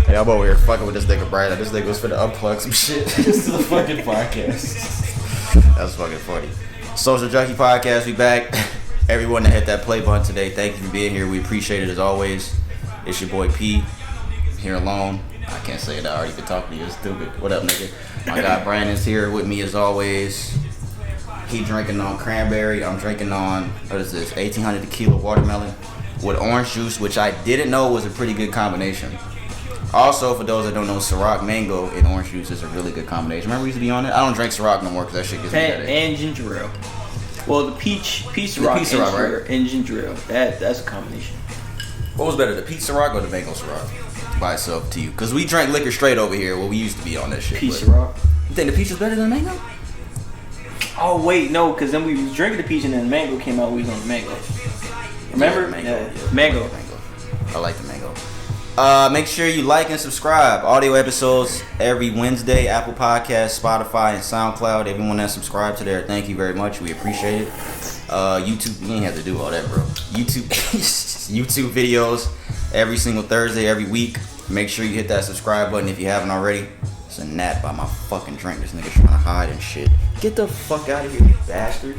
Hey, I'm over here fucking with this nigga Brian. This nigga was finna unplug some shit just to the fucking podcast. That's fucking funny. Social Junkie podcast, we back. Everyone that hit that play button today, thank you for being here. We appreciate it as always. It's your boy P. Here alone. I can't say that. I already been talking to you. It's stupid. What up, nigga? My guy Brandon's here with me as always. He drinking on cranberry. I'm drinking on, what is this, 1800 tequila watermelon with orange juice, which I didn't know was a pretty good combination. Also, for those that don't know, Ciroc mango and orange juice is a really good combination. Remember we used to be on it? I don't drink Ciroc no more because that shit gives me a headache. And ginger ale. Well, the peach Ciroc, right? And ginger ale. That's a combination. What was better, the peach Ciroc or the mango Ciroc? By itself to you, because we drank liquor straight over here. Well, we used to be on that shit. Peach Ciroc. You think the peach is better than the mango? Oh wait, no, because then we was drinking the peach and then the mango came out. We was on the mango. Remember? Yeah, mango. I like the mango. Make sure you like and subscribe. Audio episodes every Wednesday. Apple Podcasts, Spotify, and SoundCloud. Everyone that subscribed to there, thank you very much. We appreciate it. YouTube, you ain't have to do all that, bro. YouTube videos every single Thursday, every week. Make sure you hit that subscribe button if you haven't already. It's a gnat by my fucking drink. This nigga trying to hide and shit. Get the fuck out of here, you bastard.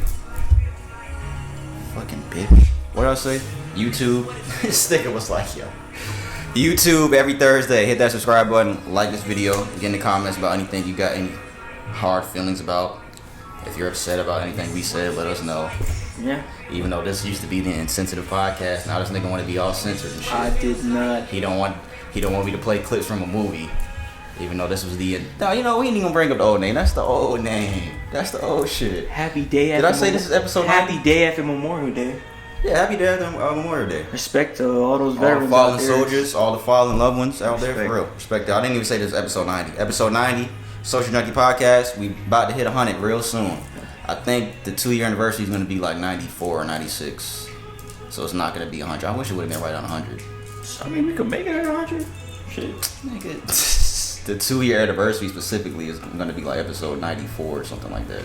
Fucking bitch. What else say? YouTube. This nigga was like, yo. YouTube every Thursday. Hit that subscribe button. Like this video. Get in the comments about anything you got any hard feelings about. If you're upset about anything we said, let us know. Yeah. Even though this used to be the insensitive podcast, now this nigga want to be all censored and shit. I did not. He don't want me to play clips from a movie. Even though this was the... No, you know, we ain't even gonna bring up the old name. That's the old name. That's the old shit. Happy day after... Did I say this is episode 90? Happy day after Memorial Day. Yeah, happy day after Memorial Day. Respect to all those veterans, all the fallen soldiers, all the fallen loved ones out there, for real. Respect that. I didn't even say this is episode 90. Episode 90, Social Junkie podcast. We about to hit 100 real soon. I think the 2-year anniversary is going to be like 94 or 96. So it's not going to be 100. I wish it would have been right on 100. I mean, we could make it at 100. Shit. Nigga. The 2-year anniversary specifically is going to be like episode 94 or something like that.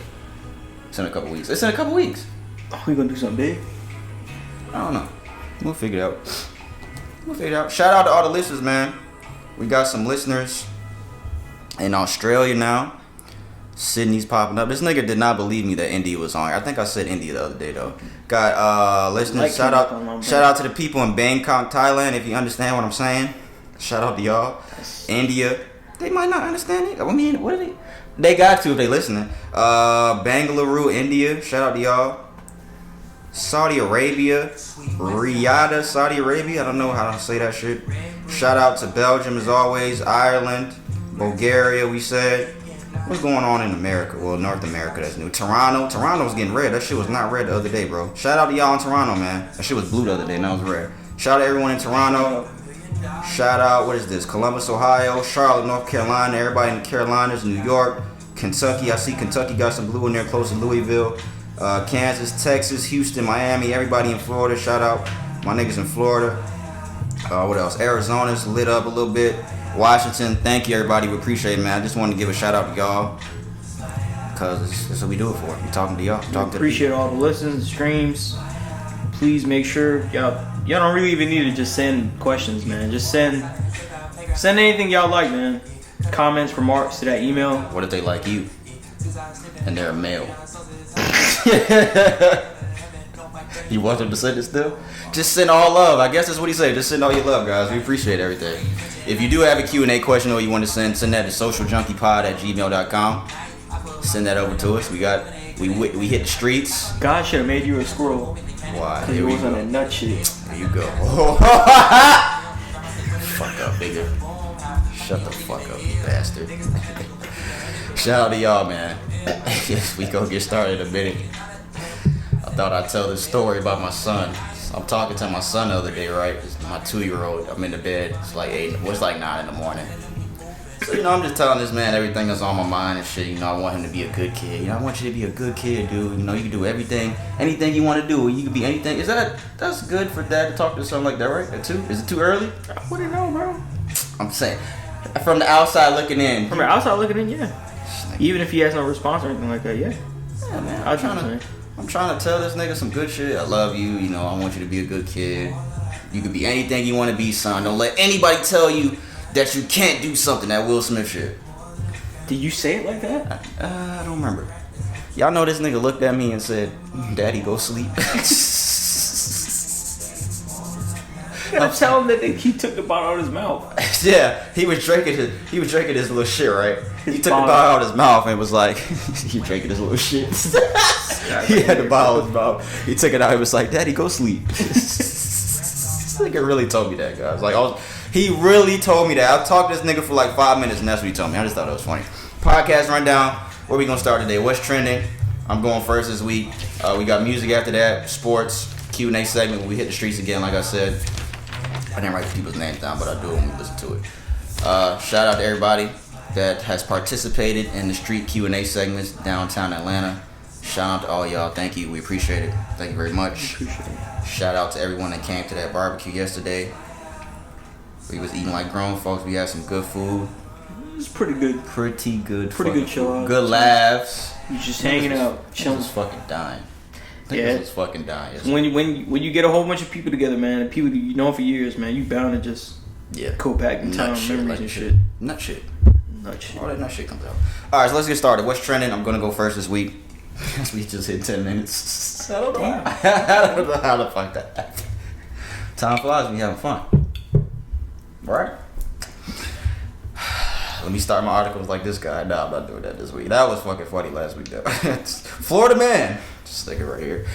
It's in a couple weeks. Oh, we going to do something big? I don't know. We'll figure it out. Shout out to all the listeners, man. We got some listeners in Australia now. Sydney's popping up. This nigga did not believe me that India was on. I think I said India the other day though. Got listeners. Shout out to the people in Bangkok, Thailand. If you understand what I'm saying, shout out to y'all. India, they might not understand it. I mean, what are they? They got to if they listening. Bangalore, India. Shout out to y'all. Saudi Arabia, Riyadh, Saudi Arabia. I don't know how to say that shit. Shout out to Belgium as always. Ireland, Bulgaria. We said. What's going on in America? Well, North America, that's new. Toronto's getting red. That shit was not red the other day, bro. Shout out to y'all in Toronto, man. That shit was blue the other day, now it's red. Shout out to everyone in Toronto. Shout out, what is this? Columbus, Ohio. Charlotte, North Carolina. Everybody in the Carolinas. New York. Kentucky. I see Kentucky got some blue in there close to Louisville. Kansas, Texas, Houston, Miami. Everybody in Florida. Shout out my niggas in Florida. What else? Arizona's lit up a little bit. Washington, thank you everybody. We appreciate it, man. I just wanted to give a shout out to y'all because that's what we do it for. We talking to y'all. Appreciate all the listens, streams. Please make sure y'all don't really even need to just send questions, man. Just send anything y'all like, man. Comments, remarks to that email. What if they like you and they're a male? You want them to send it still? Just send all love. I guess that's what he said. Just send all your love, guys. We appreciate everything. If you do have a Q&A question or you want to send that to socialjunkiepod@gmail.com. Send that over to us. We hit the streets. God should have made you a squirrel. Why? Because you was on that nut shit. There you go. Fuck up, nigga. Shut the fuck up, you bastard. Shout out to y'all, man. We gonna get started in a minute. I thought I'd tell this story about my son. I'm talking to my son the other day, right? It's my 2-year-old. I'm in the bed. It's like 9 in the morning. So, I'm just telling this man everything that's on my mind and shit. I want him to be a good kid. I want you to be a good kid, dude. You can do anything you want to do. You can be anything. That's good for dad to talk to something like that, right? At 2? Is it too early? I wouldn't know, bro. I'm saying, from the outside looking in. From the outside looking in, yeah. Even if he has no response or anything like that, yeah. Yeah, man. I'm trying to tell this nigga some good shit. I love you. I want you to be a good kid. You can be anything you want to be, son. Don't let anybody tell you that you can't do something that Will Smith shit. Did you say it like that? I don't remember. Y'all know this nigga looked at me and said, "Daddy, go sleep." I'm telling him that he took the bottle out of his mouth. Yeah, he was drinking his little shit, right? He took the bottle out of his mouth and was like, he drinking his little shit. He had the bottle in his mouth. He took it out. He was like, "Daddy, go sleep." This nigga really told me that, guys. Like, he really told me that. I talked to this nigga for like 5 minutes, and that's what he told me. I just thought it was funny. Podcast rundown. Where we gonna start today? What's trending? I'm going first this week. We got music after that, sports, Q&A segment when we hit the streets again. Like I said, I didn't write people's names down, but I do when we listen to it. Shout out to everybody that has participated in the street Q&A segments downtown Atlanta. Shout out to all y'all. Thank you. We appreciate it. Thank you very much. Shout out to everyone that came to that barbecue yesterday. We was eating like grown folks. We had some good food. It was pretty good. Pretty good chill out. Good laughs. You just hanging out, chilling. Was fucking dying. Yeah, was fucking dying. When you get a whole bunch of people together, man, and people you know for years, man, you bound to just go back in time, memories and shit. Nut shit. All that nut shit comes out. All right, so let's get started. What's trending? I'm gonna go first this week. We just hit 10 minutes. I don't know how the fuck that happened. Time flies when you having fun. Right? Let me start my articles like this guy. No, I'm not doing that this week. That was fucking funny last week, though. Florida man. Just stick it right here.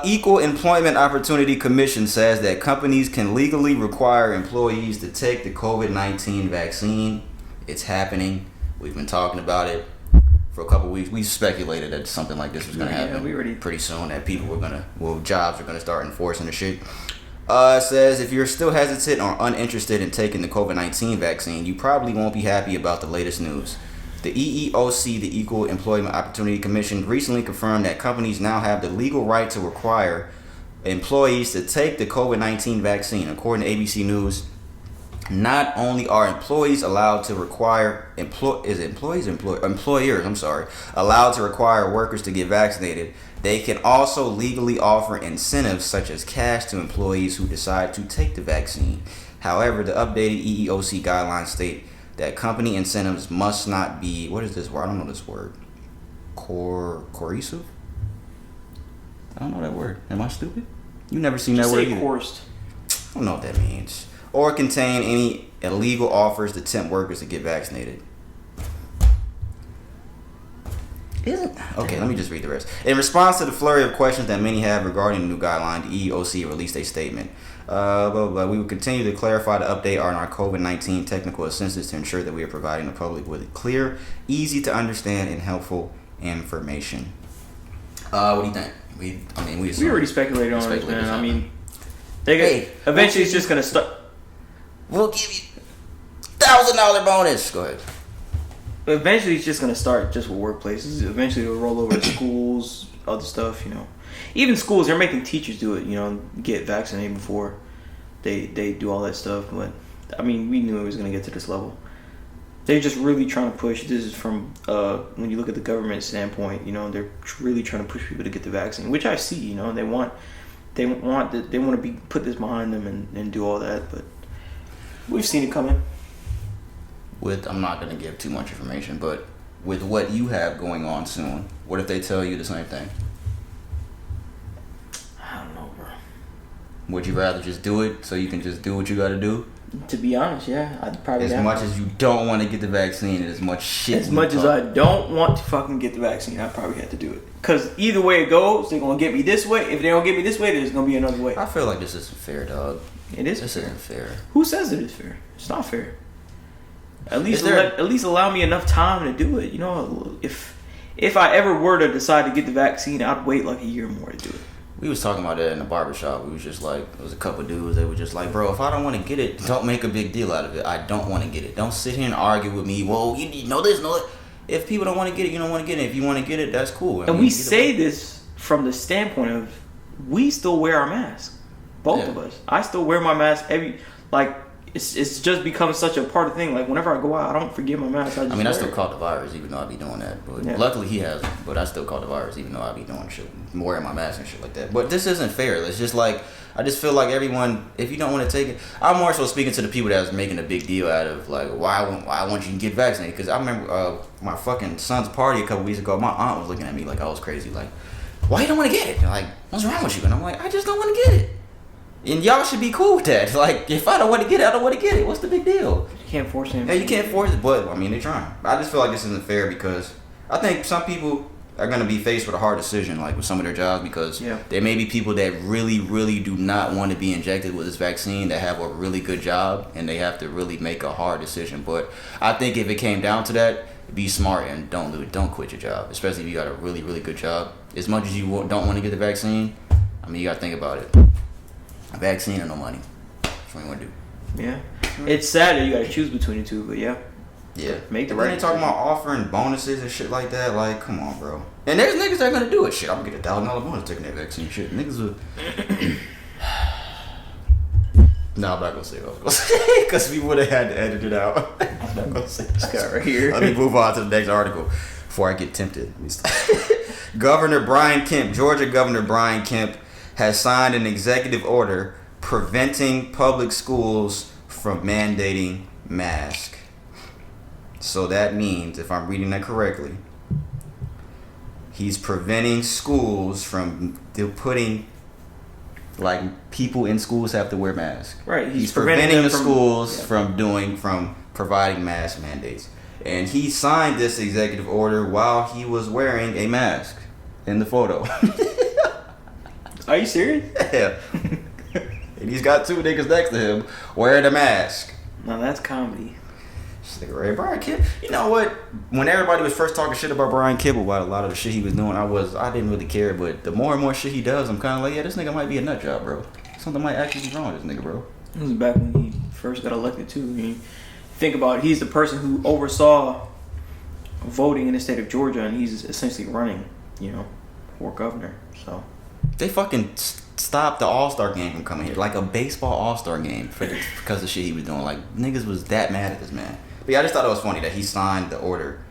Equal Employment Opportunity Commission says that companies can legally require employees to take the COVID-19 vaccine. It's happening. We've been talking about it for a couple weeks. We speculated that something like this was going to happen pretty soon, that jobs are going to start enforcing the shit. It says if you're still hesitant or uninterested in taking the COVID-19 vaccine, you probably won't be happy about the latest news. The EEOC, the Equal Employment Opportunity Commission, recently confirmed that companies now have the legal right to require employees to take the COVID-19 vaccine. According to ABC News, not only are employers allowed to require allowed to require workers to get vaccinated, they can also legally offer incentives such as cash to employees who decide to take the vaccine. However, the updated EEOC guidelines state that company incentives must not be, what is this word? I don't know this word. Coercive? I don't know that word. Am I stupid? You never seen that word either. Coerced. I don't know what that means. Or contain any illegal offers to tempt workers to get vaccinated. Okay, let me just read the rest. In response to the flurry of questions that many have regarding the new guideline, the EEOC released a statement. We will continue to clarify the update on our COVID-19 technical assistance to ensure that we are providing the public with clear, easy to understand, and helpful information. What do you think? We already speculated on it, man. I mean, eventually it's just going to start. We'll give you $1,000 bonus. Go ahead. Eventually, it's just gonna start just with workplaces. Eventually, it'll roll over to schools, other stuff. Even schools, they're making teachers do it. Get vaccinated before they do all that stuff. But I mean, we knew it was gonna get to this level. They're just really trying to push. This is from when you look at the government standpoint. They're really trying to push people to get the vaccine, which I see. They want to put this behind them and do all that. But we've seen it coming. I'm not going to give too much information, but with what you have going on soon, what if they tell you the same thing? I don't know, bro. Would you rather just do it so you can just do what you got to do? To be honest, yeah. I'd probably As much as you don't want to get the vaccine and as much shit. As much as I don't want to fucking get the vaccine, I probably have to do it. Because either way it goes, they're going to get me this way. If they don't get me this way, there's going to be another way. I feel like this isn't fair, dog. It is. This isn't fair. Who says it is fair? It's not fair. At least allow me enough time to do it. If I ever were to decide to get the vaccine, I'd wait like a year more to do it. We was talking about that in the barbershop. We was just like, there was a couple dudes that were just like, bro, if I don't want to get it, don't make a big deal out of it. I don't want to get it. Don't sit here and argue with me. Well, you know this, know that. If people don't want to get it, you don't want to get it. If you want to get it, that's cool. And we say this from the standpoint of we still wear our mask. Both of us. I still wear my mask it's just become such a part of the thing. Like whenever I go out, I don't forget my mask. I mean, I still caught the virus even though I be doing that. But luckily he hasn't. But I still caught the virus even though I be doing shit, wearing my mask and shit like that. But this isn't fair. It's just like, I just feel like everyone, if you don't want to take it, I'm more so speaking to the people that was making a big deal out of like why I want you to get vaccinated. Because I remember my fucking son's party a couple weeks ago. My aunt was looking at me like I was crazy. Like, why you don't want to get it? Like, what's wrong with you? And I'm like, I just don't want to get it. And y'all should be cool with that. Like, if I don't want to get it, I don't want to get it. What's the big deal? You can't force him. Yeah, you can't force it, but I mean, they're trying. I just feel like this isn't fair because I think some people are going to be faced with a hard decision, like with some of their jobs, because there may be people that really, really do not want to be injected with this vaccine that have a really good job, and they have to really make a hard decision. But I think if it came down to that, be smart and don't quit your job, especially if you got a really, really good job. As much as you don't want to get the vaccine, I mean, you got to think about it. A vaccine or no money. That's what you want to do. Yeah. It's sad that you got to choose between the two, but yeah. Make the right. Talking about offering bonuses and shit like that. Like, come on, bro. And there's niggas that are gonna do it. Shit, I'm gonna get $1,000 bonus taking that vaccine. Shit, niggas will. No, I'm not gonna say what I was gonna say because we would have had to edit it out. I'm not gonna say this guy right here. Let me move on to the next article before I get tempted. Georgia Governor Brian Kemp has signed an executive order preventing public schools from mandating masks. So that means, if I'm reading that correctly, he's preventing schools from putting, like, people in schools have to wear masks. Right. He's preventing the schools from providing mask mandates. And he signed this executive order while he was wearing a mask in the photo. Are you serious? Yeah. And he's got two niggas next to him wearing a mask. No, that's comedy. Right, Brian Kemp. You know what? When everybody was first talking shit about Brian Kemp about a lot of the shit he was doing, I didn't really care. But the more and more shit he does, I'm kind of like, yeah, this nigga might be a nut job, bro. Something might actually be wrong with this nigga, bro. It was back when he first got elected too. I mean, think about it. He's the person who oversaw voting in the state of Georgia, and he's essentially running, for governor. So they fucking stopped the All-Star game from coming here, like a baseball All-Star game, because of the shit he was doing. Like, niggas was that mad at this man. But yeah, I just thought it was funny that he signed the order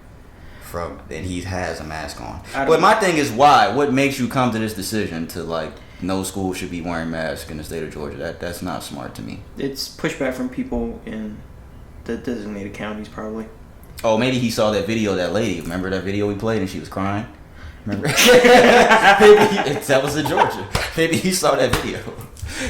and he has a mask on. But my thing is, why? What makes you come to this decision to, like, no school should be wearing masks in the state of Georgia? That's not smart to me. It's pushback from people in the designated counties, probably. Oh, maybe he saw that video of that lady. Remember that video we played and she was crying? Remember? That was in Georgia. Maybe he saw that video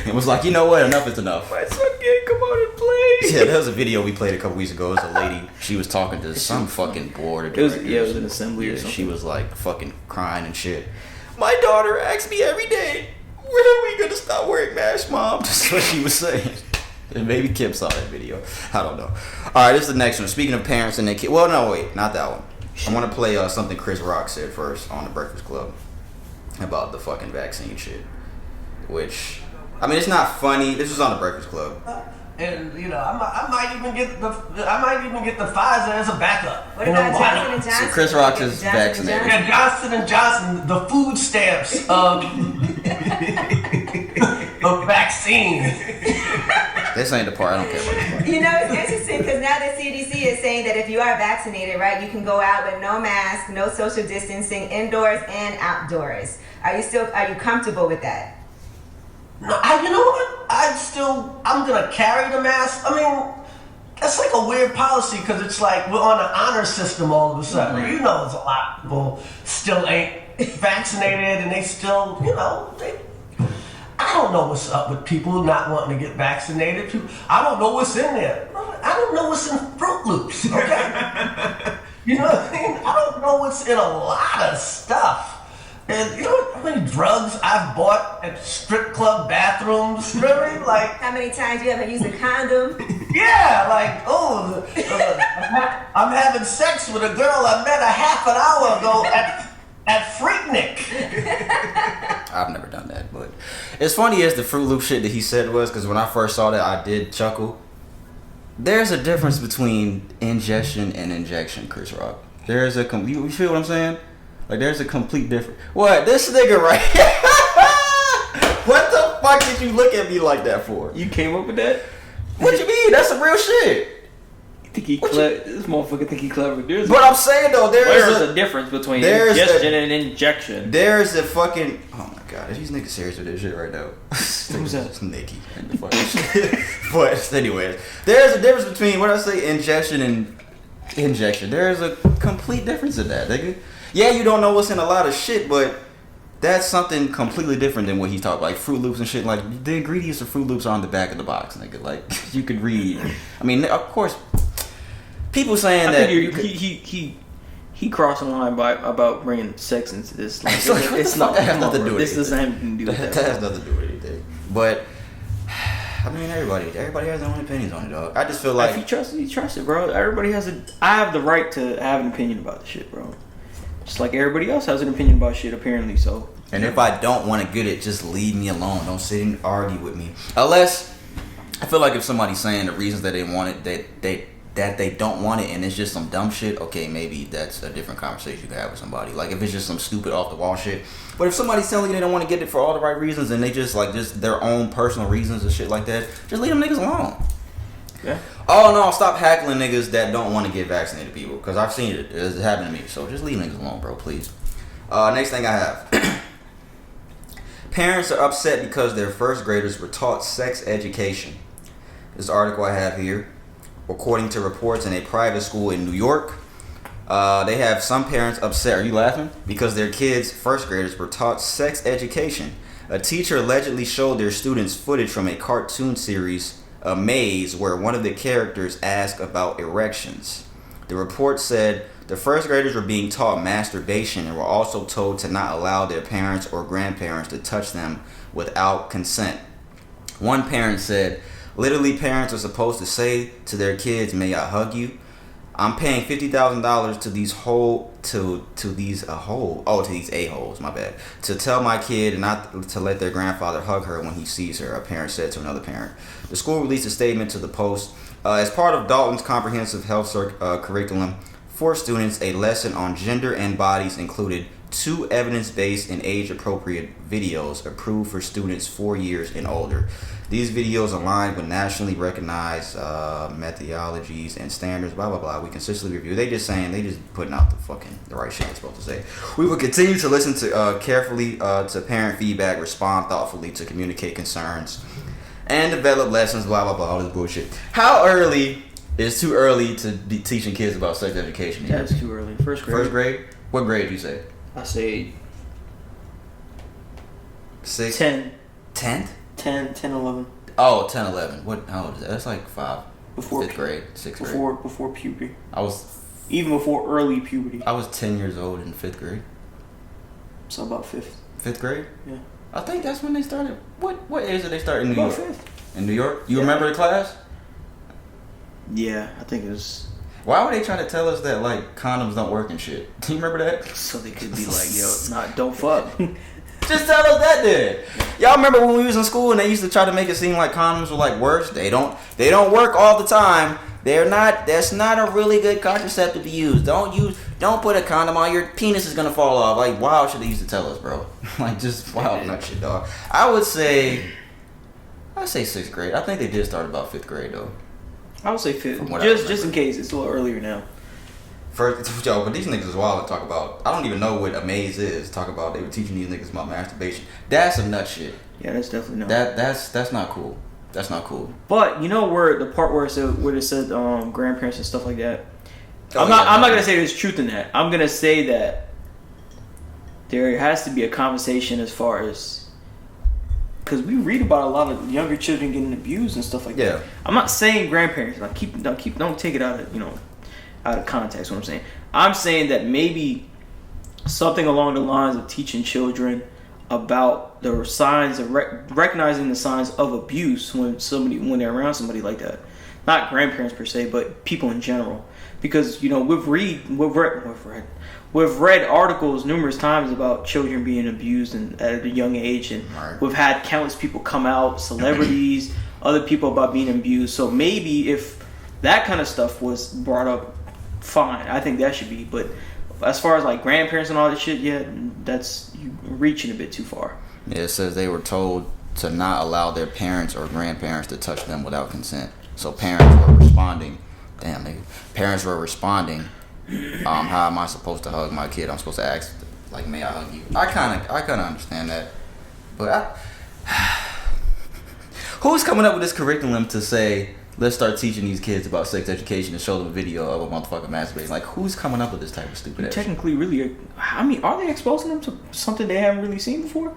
and was like, you know what? Enough is enough. My son can't come out and play. Yeah, there was a video we played a couple weeks ago. It was a lady. She was talking to some fucking board. It was an assembly or something. She was like fucking crying and shit. My daughter asks me every day, when are we gonna stop wearing masks, Mom? That's what she was saying. And maybe Kim saw that video. I don't know. All right, this is the next one. Speaking of parents and their kids. Well, no, wait, not that one. I want to play something Chris Rock said first on the Breakfast Club about the fucking vaccine shit. Which, I mean, it's not funny. This was on the Breakfast Club. And I might even get the Pfizer as a backup. What about Johnson and Johnson? So Chris Rock is vaccinated. Yeah, Johnson and Johnson, the food stamps of vaccine. This ain't the part. I don't care about this part. It's interesting because now the CDC is saying that if you are vaccinated, right, you can go out with no mask, no social distancing, indoors and outdoors. Are you comfortable with that? No, you know what? I'm gonna carry the mask. I mean, that's like a weird policy because it's like we're on an honor system all of a sudden. Mm-hmm. There's a lot of people still ain't vaccinated and they still, I don't know what's up with people not wanting to get vaccinated. I don't know what's in there. I don't know what's in Fruit Loops, okay? You know what I mean? I don't know what's in a lot of stuff. And you know how many drugs I've bought at strip club bathrooms? Really? Like, how many times you haven't used a condom? Yeah, like, I'm having sex with a girl I met a half an hour ago at Freaknik. I've never done that, but as funny as the Fruit Loop shit that he said was, because when I first saw that, I did chuckle. There's a difference between ingestion and injection, Chris Rock. There's a you feel what I'm saying? Like, there's a complete difference. What? This nigga right here. What the fuck did you look at me like that for? You came up with that? What you mean? That's some real shit. Think he clever? This motherfucker think he clever. But I'm saying though, there's a difference between ingestion and injection. There's a fucking. Oh my god, are these niggas serious with this shit right now? Who's that? It's Nikki and the fucking shit. But anyways, there's a difference between what I say injection and injection. There's a complete difference in that, nigga. Yeah, you don't know what's in a lot of shit, but that's something completely different than what he's talking about. Like Fruit Loops and shit. Like the ingredients of Fruit Loops are on the back of the box, nigga. Like you could read. I mean, of course. People saying that he crossed the line about bringing sex into this. Like, it's not. That has nothing to do with this doesn't have anything to do with that. That has nothing to do with anything. But I mean, everybody has their own opinions on it, dog. I just feel like if you trust it, bro. Everybody has I have the right to have an opinion about the shit, bro. Just like everybody else has an opinion about shit, apparently. So. And if I don't want to get it, just leave me alone. Don't sit and argue with me. Unless I feel like if somebody's saying the reasons that they want it, that they don't want it and it's just some dumb shit, okay, maybe that's a different conversation you can have with somebody. Like if it's just some stupid off the wall shit. But if somebody's telling you they don't want to get it for all the right reasons and they just their own personal reasons and shit like that, just leave them niggas alone. Yeah. Oh no, stop hackling niggas that don't want to get vaccinated, people, because I've seen it. It's happened to me. So just leave niggas alone, bro, please. Next thing I have. Parents are upset because their first graders were taught sex education. This article I have here. According to reports in a private school in New York, they have some parents upset. Are you laughing? Because their kids, first graders, were taught sex education. A teacher allegedly showed their students footage from a cartoon series, A Maze, where one of the characters asked about erections. The report said the first graders were being taught masturbation and were also told to not allow their parents or grandparents to touch them without consent. One parent said, literally, parents are supposed to say to their kids, "May I hug you?" I'm paying $50,000 to these a-holes, my bad, to tell my kid not to let their grandfather hug her when he sees her, a parent said to another parent. The school released a statement to the Post. As part of Dalton's comprehensive health curriculum for students, a lesson on gender and bodies included 2 evidence-based and age-appropriate videos approved for students 4 years and older. These videos align with nationally recognized methodologies and standards, blah, blah, blah. We consistently review. They just putting out the right shit they're supposed to say. We will continue to listen to carefully to parent feedback, respond thoughtfully to communicate concerns, and develop lessons, blah, blah, blah, all this bullshit. How early is too early to be teaching kids about sex education? Yeah, it's too early. First grade. First grade? What grade do you say? I say 6? 10. 10th? 10, 11. Oh, 10, 11. How old is that? That's like 5. Before 5th grade, 6th grade. Before puberty. Even before early puberty. I was 10 years old in 5th grade. So about 5th. 5th grade? Yeah. I think that's when they started. What age did they start in New York? 5th. In New York? You remember the class? Yeah, I think it was. Why were they trying to tell us that like condoms don't work and shit? Do you remember that? So they could be like, yo, don't fuck. Just tell us that then. Y'all remember when we was in school and they used to try to make it seem like condoms were like worse? They don't work all the time. That's not a really good contraceptive to use. Don't put a condom on, your penis is gonna fall off. Like wild shit they used to tell us, bro. Like just wild nut shit, dog. I'd say 6th grade. I think they did start about 5th grade though. I would say 5th. Just in case, it's a little earlier now. But these niggas is wild to talk about. I don't even know what a maze is. Talk about they were teaching these niggas about masturbation. That's some nut shit. Yeah, that's definitely not. That's not cool. That's not cool. But you know where the part where it said grandparents and stuff like that. I'm not gonna say there's truth in that. I'm gonna say that there has to be a conversation as far as, because we read about a lot of younger children getting abused and stuff like that. I'm not saying grandparents. Like don't take it out of context. What I'm saying. I'm saying that maybe something along the lines of teaching children about the signs of recognizing the signs of abuse when they're around somebody like that. Not grandparents per se, but people in general. Because we've read articles numerous times about children being abused at a young age, and we've had countless people come out, celebrities, other people, about being abused. So maybe if that kind of stuff was brought up, fine. I think that should be. But as far as like grandparents and all that shit, yeah, that's you reaching a bit too far. Yeah, it says they were told to not allow their parents or grandparents to touch them without consent. So parents were responding. Damn, nigga. Parents were responding. How am I supposed to hug my kid? I'm supposed to ask, like, may I hug you? I kind of understand that, but who's coming up with this curriculum to say, let's start teaching these kids about sex education and show them a video of a motherfucker masturbating? Like, who's coming up with this type of stupid ass? Technically, really, I mean, are they exposing them to something they haven't really seen before?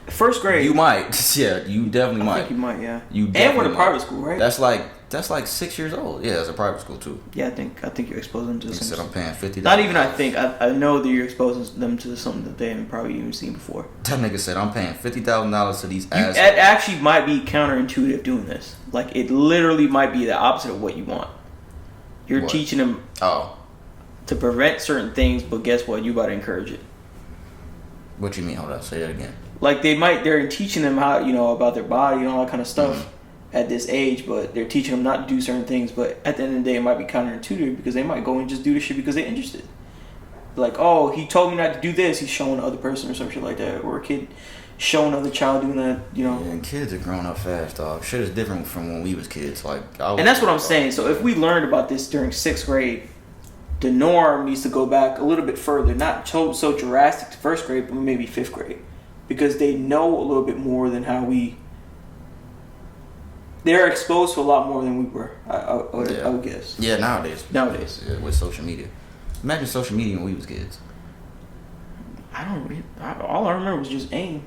First grade. You might. Yeah, you definitely might. I think you might, yeah. You and definitely we're in a private might. school, right? That's like 6 years old. Yeah, it's a private school too. Yeah, I think you're exposing them to He something. said I'm paying $50. Not even I think. I know that you're exposing them to something that they haven't probably even seen before. That nigga said I'm paying $50,000 to these It assholes. actually might be counterintuitive doing this. Like, it literally might be the opposite of what you want. You're What? teaching them to prevent certain things, but guess what? You about to encourage it. What you mean? Hold on, say that again. Like, they're teaching them how, about their body and all that kind of stuff at this age, but they're teaching them not to do certain things. But at the end of the day, it might be counterintuitive because they might go and just do this shit because they're interested. Like, oh, he told me not to do this. He's showing the other person or some shit like that. Or a kid showing another child doing that, Yeah, and kids are growing up fast, dog. Shit is different from when we was kids. Like, And that's what I'm saying. So if we learned about this during 6th grade, the norm needs to go back a little bit further. Not so drastic to 1st grade, but maybe 5th grade. Because they know a little bit more than how we... They're exposed to a lot more than we were, I would guess. Yeah, nowadays. Nowadays. Yeah, with social media. Imagine social media when we was kids. All I remember was just AIM.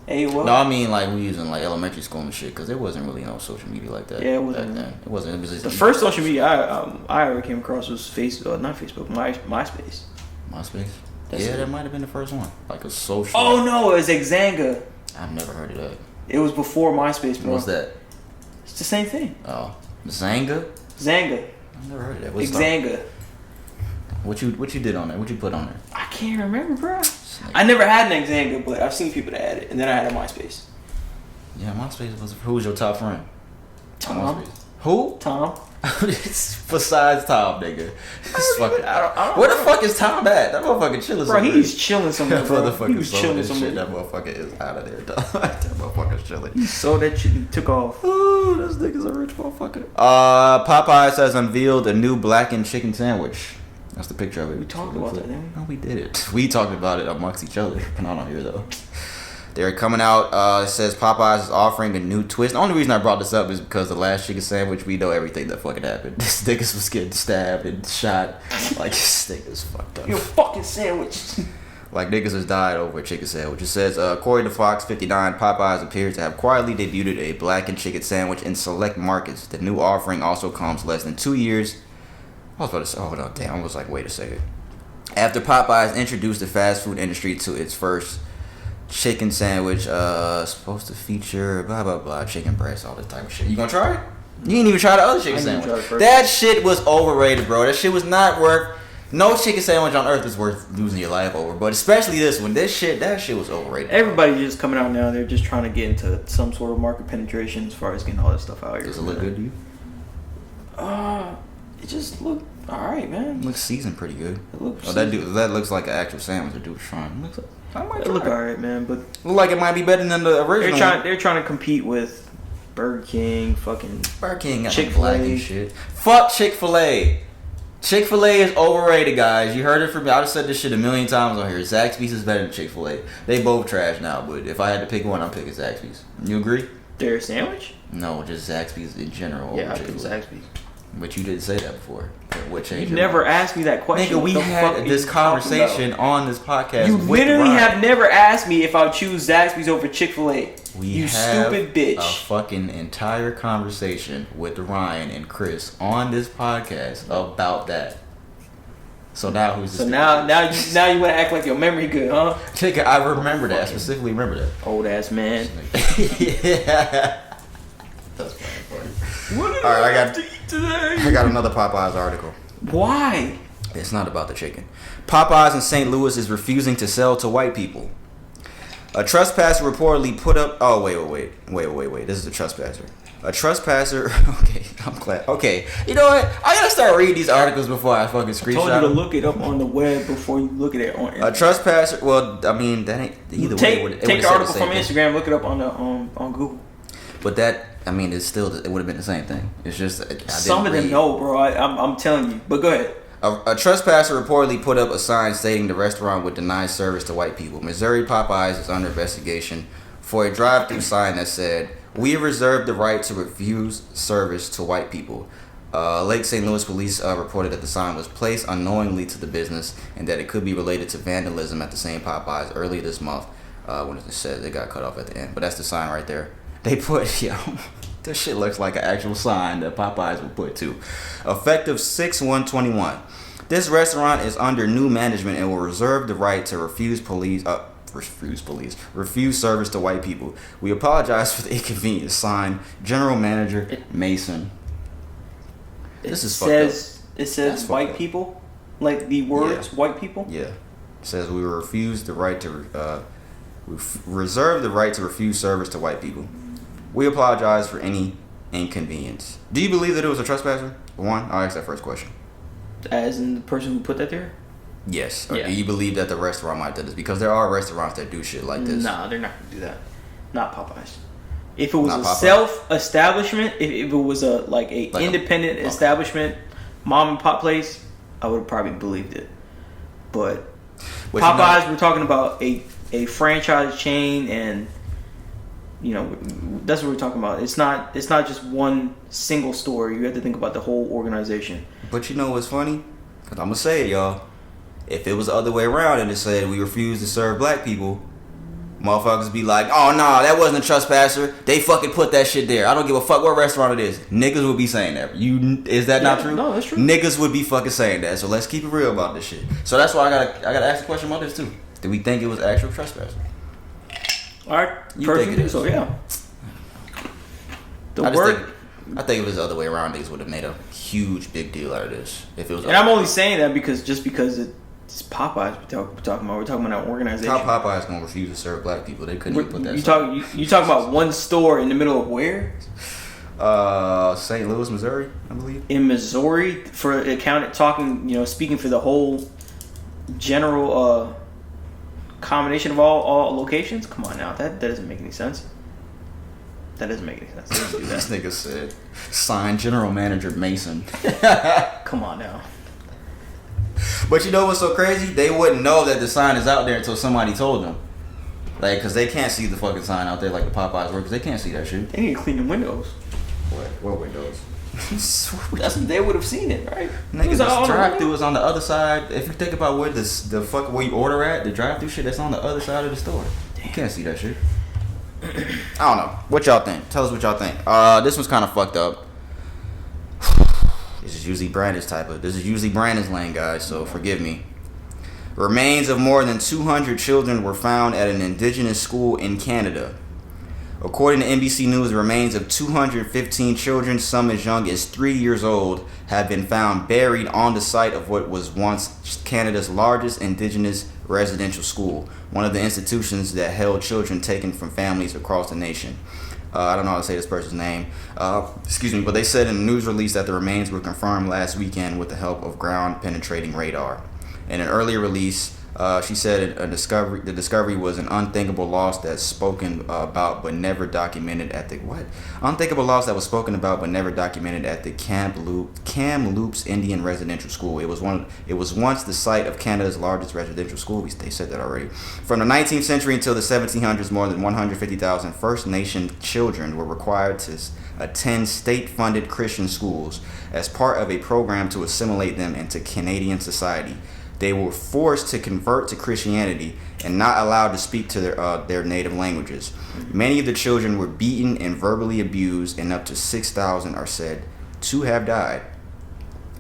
AOL. No, I mean like we using like elementary school and shit because there wasn't really no social media like that. Yeah, it wasn't. Back then. It wasn't. It was just The first social media I ever came across was not Facebook, MySpace. MySpace. That's Yeah, it. that might have been the first one. Like a social. Oh no, it was Xanga. I've never heard of that. It was before MySpace, bro. What's that? It's the same thing. Oh, Zanga. Xanga. I've never heard of that. What's Xanga. What you did on there? What you put on there? I can't remember, bro. I never had an Xanga, but I've seen people that had it, and then I had a MySpace. Yeah, MySpace was. Who was your top friend? Tom. Who? Tom. Besides Tom, nigga. Where the fuck is Tom at? That motherfucker chilling Bro, somewhere. he's chilling somewhere, That bro. motherfucker He was sold chilling this shit. somewhere. That motherfucker is out of there, dog. That motherfucker's chilling. So that shit and took off. Ooh, this nigga's a rich motherfucker. Popeyes has unveiled a new blackened chicken sandwich. That's the picture of it. We talked about that, didn't we? No, we did it. We talked about it amongst each other, but not on here though. They're coming out. It says Popeyes is offering a new twist. The only reason I brought this up is because the last chicken sandwich, we know everything that fucking happened. This niggas was getting stabbed and shot. Like, this nigga's fucked up. Your fucking sandwich. Like, niggas has died over a chicken sandwich. It says, according to Fox 59, Popeyes appears to have quietly debuted a blackened chicken sandwich in select markets. The new offering also comes less than 2 years. I was about to say, oh, no, damn. I was like, wait a second. After Popeyes introduced the fast food industry to its first chicken sandwich, supposed to feature blah, blah, blah, chicken breast, all this type of shit. You gonna try it? You ain't even try the other chicken sandwich. That shit was overrated, bro. That shit was not worth... No chicken sandwich on earth is worth losing your life over, but especially this one. That shit was overrated. Everybody just coming out now. They're just trying to get into some sort of market penetration as far as getting all that stuff out here. Does it look good to you? It just looked alright, man. It looks seasoned pretty good. It looks Oh, that looks like an actual sandwich. The dude was trying. Looks like, I might It try look it. alright, man. But Look like it might be better than the original. they're trying to compete with Burger King, fucking Burger King got Chick-fil-A. black and shit. Fuck Chick-fil-A. Chick-fil-A is overrated, guys. You heard it from me. I've said this shit a million times on here. Zaxby's is better than Chick-fil-A. They both trash now, but if I had to pick one, I'm picking Zaxby's. You agree? their sandwich. No, just Zaxby's in general. Yeah, I over pick Chick-fil-A. Zaxby's. But you didn't say that before. What changed? You your never mind? asked me that question. Nigga, we What the fuck had are this you talking conversation about? on this podcast. You with literally Ryan. have never asked me if I would choose Zaxby's over Chick-fil-A. You have stupid bitch. a fucking entire conversation with Ryan and Chris on this podcast about that. So now who's So this? now you want to act like your memory good, huh? Nigga, I remember that. I specifically remember that. Old ass man. Yeah. That's funny. What did All right, have to eat today? I got another Popeyes article. Why? It's not about the chicken. Popeyes in St. Louis is refusing to sell to white people. A trespasser reportedly put up... Oh, wait. This is a trespasser. A trespasser. Okay, I'm glad. Okay, you know what? I gotta start reading these articles before I fucking screenshot. I told you to them. look it up on the web before you look at it on Instagram. A trespasser. Well, I mean that ain't either way. Take the article from Instagram. Look it up on the on Google. But that, I mean, it's still, it would have been the same thing. It's just Some of them know, bro. I'm telling you. But go ahead. A trespasser reportedly put up a sign stating the restaurant would deny service to white people. Missouri Popeyes is under investigation for a drive-through sign that said, "We reserve the right to refuse service to white people." Lake St. Louis police reported that the sign was placed unknowingly to the business and that it could be related to vandalism at the same Popeyes earlier this month. When it said it got cut off at the end, but that's the sign right there. They put, this shit looks like an actual sign that Popeyes would put too. Effective 6/1/21. This restaurant is under new management and will reserve the right to refuse service to white people. We apologize for the inconvenience. Signed, General Manager Mason. This is fucked up. It says white people, like the words white people. Yeah, it says we will refuse the right to reserve the right to refuse service to white people. We apologize for any inconvenience. Do you believe that it was a trespasser? One, I'll ask that first question. As in the person who put that there? Yes. Or Yeah. do you believe that the restaurant might do this? Because there are restaurants that do shit like this. Nah, they're not gonna do that. Not Popeyes. If it was Not a Popeyes. self-establishment, if it was a independent establishment, mom and pop place, I would have probably believed it. But Which, Popeyes, we're talking about a franchise chain, and that's what we're talking about. It's not just one single store. You have to think about the whole organization. But you know what's funny? Because I'm going to say it, y'all. If it was the other way around and it said we refuse to serve black people, motherfuckers be like, oh, no, that wasn't a trespasser. They fucking put that shit there. I don't give a fuck what restaurant it is. Niggas would be saying that. Is that not true? No, that's true. Niggas would be fucking saying that. So let's keep it real about this shit. So that's why I gotta ask the question about this, too. Do we think it was actual trespassing? All right, You think it is? So yeah. I think if it was the other way around, niggas would have made a huge big deal out of this. If it was, and I'm only saying that because it's Popeyes we're talking about. We're talking about an organization. how Popeyes gonna refuse to serve black people? They couldn't even put that. You talking about one store in the middle of where? St. Louis, Missouri, I believe. In Missouri, for speaking for the whole general combination of all locations. Come on now, that doesn't make any sense. That doesn't make any sense. They didn't do that. This nigga said, signed General Manager Mason. Come on now. But you know what's so crazy? They wouldn't know that the sign is out there until somebody told them. Like, because they can't see the fucking sign out there like the Popeyes workers. They can't see that shit. They need to clean the windows. What windows? They would have seen it, right? Nigga, the drive-thru is on the other side. If you think about where where you order at, the drive-thru shit, that's on the other side of the store. Damn. You can't see that shit. I don't know. What y'all think? Tell us what y'all think. This one's kind of fucked up. This is usually Brandon's lane, guys, so forgive me. Remains of more than 200 children were found at an indigenous school in Canada. According to NBC News, the remains of 215 children, some as young as 3 years old, have been found buried on the site of what was once Canada's largest indigenous residential school, one of the institutions that held children taken from families across the nation. I don't know how to say this person's name. But they said in a news release that the remains were confirmed last weekend with the help of ground-penetrating radar. In an earlier release, she said the discovery was an unthinkable loss that's spoken about but never documented at the unthinkable loss that was spoken about but never documented at the Kamloops Indian Residential School. It was once the site of Canada's largest residential school. They said that already. From the 19th century until the 1700s, more than 150,000 First Nation children were required to attend state-funded Christian schools as part of a program to assimilate them into Canadian society. They were forced to convert to Christianity and not allowed to speak to their native languages. Many of the children were beaten and verbally abused, and up to 6,000 are said to have died.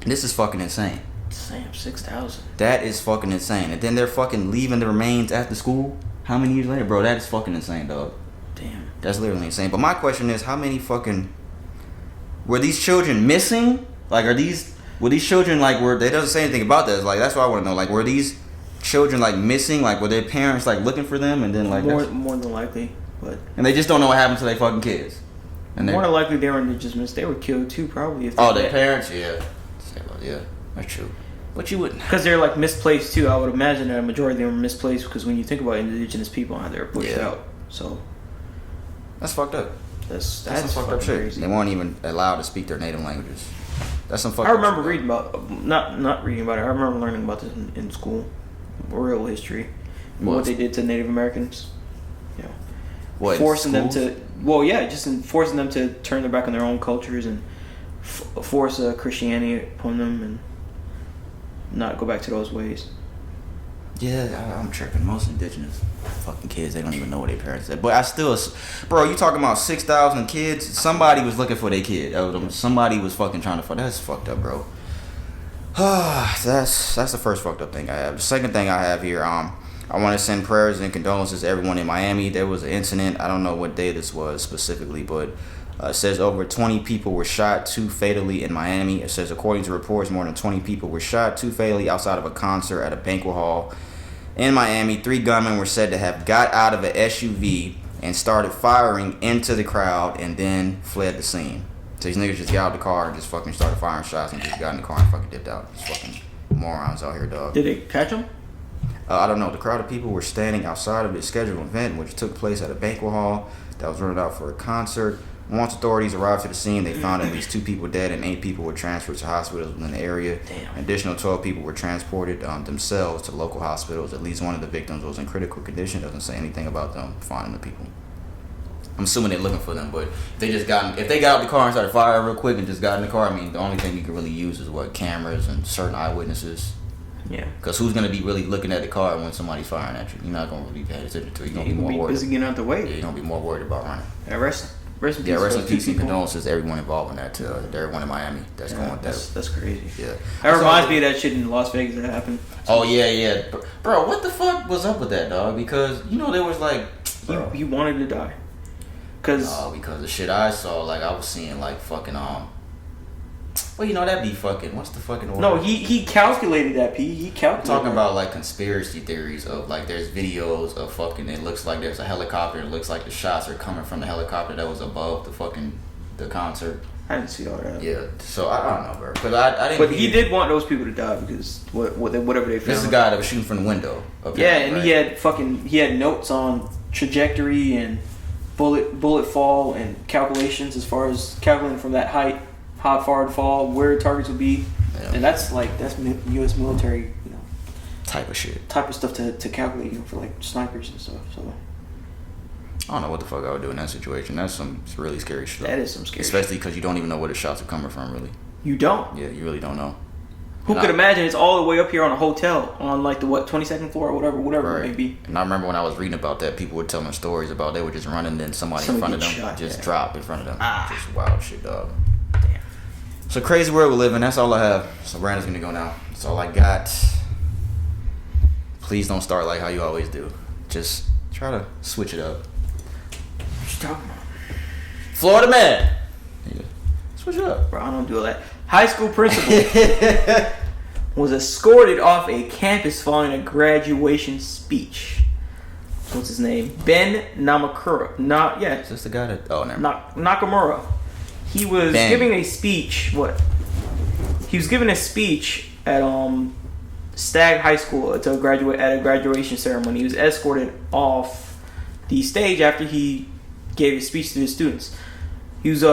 This is fucking insane. Damn, 6,000. That is fucking insane. And then they're fucking leaving the remains at the school. How many years later, bro? That is fucking insane, dog. Damn. That's literally insane. But my question is, how many fucking... Were these children missing? Like, were these children, like, they doesn't say anything about that. Like, that's what I want to know. Like, were these children, like, missing? Like, were their parents, like, looking for them? And then, like, more than likely. But and they just don't know what happened to their fucking kids. And more than likely, they were indigenous. They were killed too, probably. If their parents, yeah, that's true. But you wouldn't, because they're like misplaced too. I would imagine that a majority of them were misplaced because when you think about indigenous people, how they were pushed out. So that's fucked up. That's some fucked up shit. crazy. They weren't even allowed to speak their native languages. That's some fucked I up remember shit. reading about not reading about it. I remember learning about this in school, real history, what they did to Native Americans. You know, what, forcing them schools? to forcing them to turn their back on their own cultures and force Christianity upon them and not go back to those ways. Yeah, I'm tripping. Most indigenous fucking kids, they don't even know what their parents said. But I still, bro, you talking about 6,000 kids? Somebody was looking for their kid. Somebody was fucking trying to fuck. That's fucked up, bro. That's the first fucked up thing I have. The second thing I have here, I want to send prayers and condolences to everyone in Miami. There was an incident. I don't know what day this was specifically, but it says over 20 people were shot, 2 fatally in Miami. It says according to reports, more than 20 people were shot, 2 fatally outside of a concert at a banquet hall in Miami. 3 gunmen were said to have got out of an SUV and started firing into the crowd and then fled the scene. So these niggas just got out of the car and just fucking started firing shots and just got in the car and fucking dipped out. Just fucking morons out here, dog. Did they catch them? I don't know. The crowd of people were standing outside of the scheduled event, which took place at a banquet hall that was rented out for a concert. Once authorities arrived to the scene, they found at least 2 people dead and 8 people were transferred to hospitals within the area. Damn. An additional 12 people were transported themselves to local hospitals. At least one of the victims was in critical condition. Doesn't say anything about them finding the people. I'm assuming they're looking for them, but if they got out of the car and started firing real quick and just got in the car, I mean, the only thing you can really use is cameras and certain eyewitnesses. Yeah. Because who's gonna be really looking at the car when somebody's firing at you? You're not gonna really pay attention to it. You're gonna be more worried. Busy getting out the way. Yeah, you're gonna be more worried about running. Rest in peace. Yeah, rest in to peace and people. condolences to everyone involved in that. To everyone in Miami that's going through. That's crazy. Yeah. That reminds me of that shit in Las Vegas that happened. Oh yeah. Bro, what the fuck was up with that, dog? Because there was like He wanted to die. because the shit I saw, like I was seeing like fucking well, that'd be fucking, what's the fucking word? No, he calculated that, P. He calculated. I'm talking about like conspiracy theories of like there's videos of fucking, it looks like there's a helicopter, it looks like the shots are coming from the helicopter that was above the concert. I didn't see all that. Yeah, so I don't know, bro. But I didn't. But he did want those people to die because whatever they found. This is the guy that was shooting from the window. Yeah, and right? he had notes on trajectory and bullet fall and calculations as far as calculating from that height, how far it'd fall, where targets would be, and that's U.S. military, type of shit, type of stuff to calculate, for like snipers and stuff. So I don't know what the fuck I would do in that situation. That's some really scary shit. That is some scary especially because you don't even know where the shots are coming from, really. You don't. Yeah, you really don't know. Who could imagine it's all the way up here on a hotel on like the 22nd floor or whatever right. it may be. And I remember when I was reading about that, people were telling stories about they were just running, then somebody in front of them shot, just dropped in front of them. Ah. Just wild shit, dog. Damn. It's a crazy world we live in. That's all I have. So Brandon's gonna go now. That's all I got. Please don't start like how you always do. Just try to switch it up. What you talking about? Florida man. Yeah. Switch it up. Bro, I don't do all that. High school principal was escorted off a campus following a graduation speech. What's his name? Ben Namakura. Is this the guy that? Oh, never mind. Nakamura. He was Ben. giving a speech. What? He was giving a speech at Stagg High School at a graduation ceremony. He was escorted off the stage after he gave a speech to the students. He was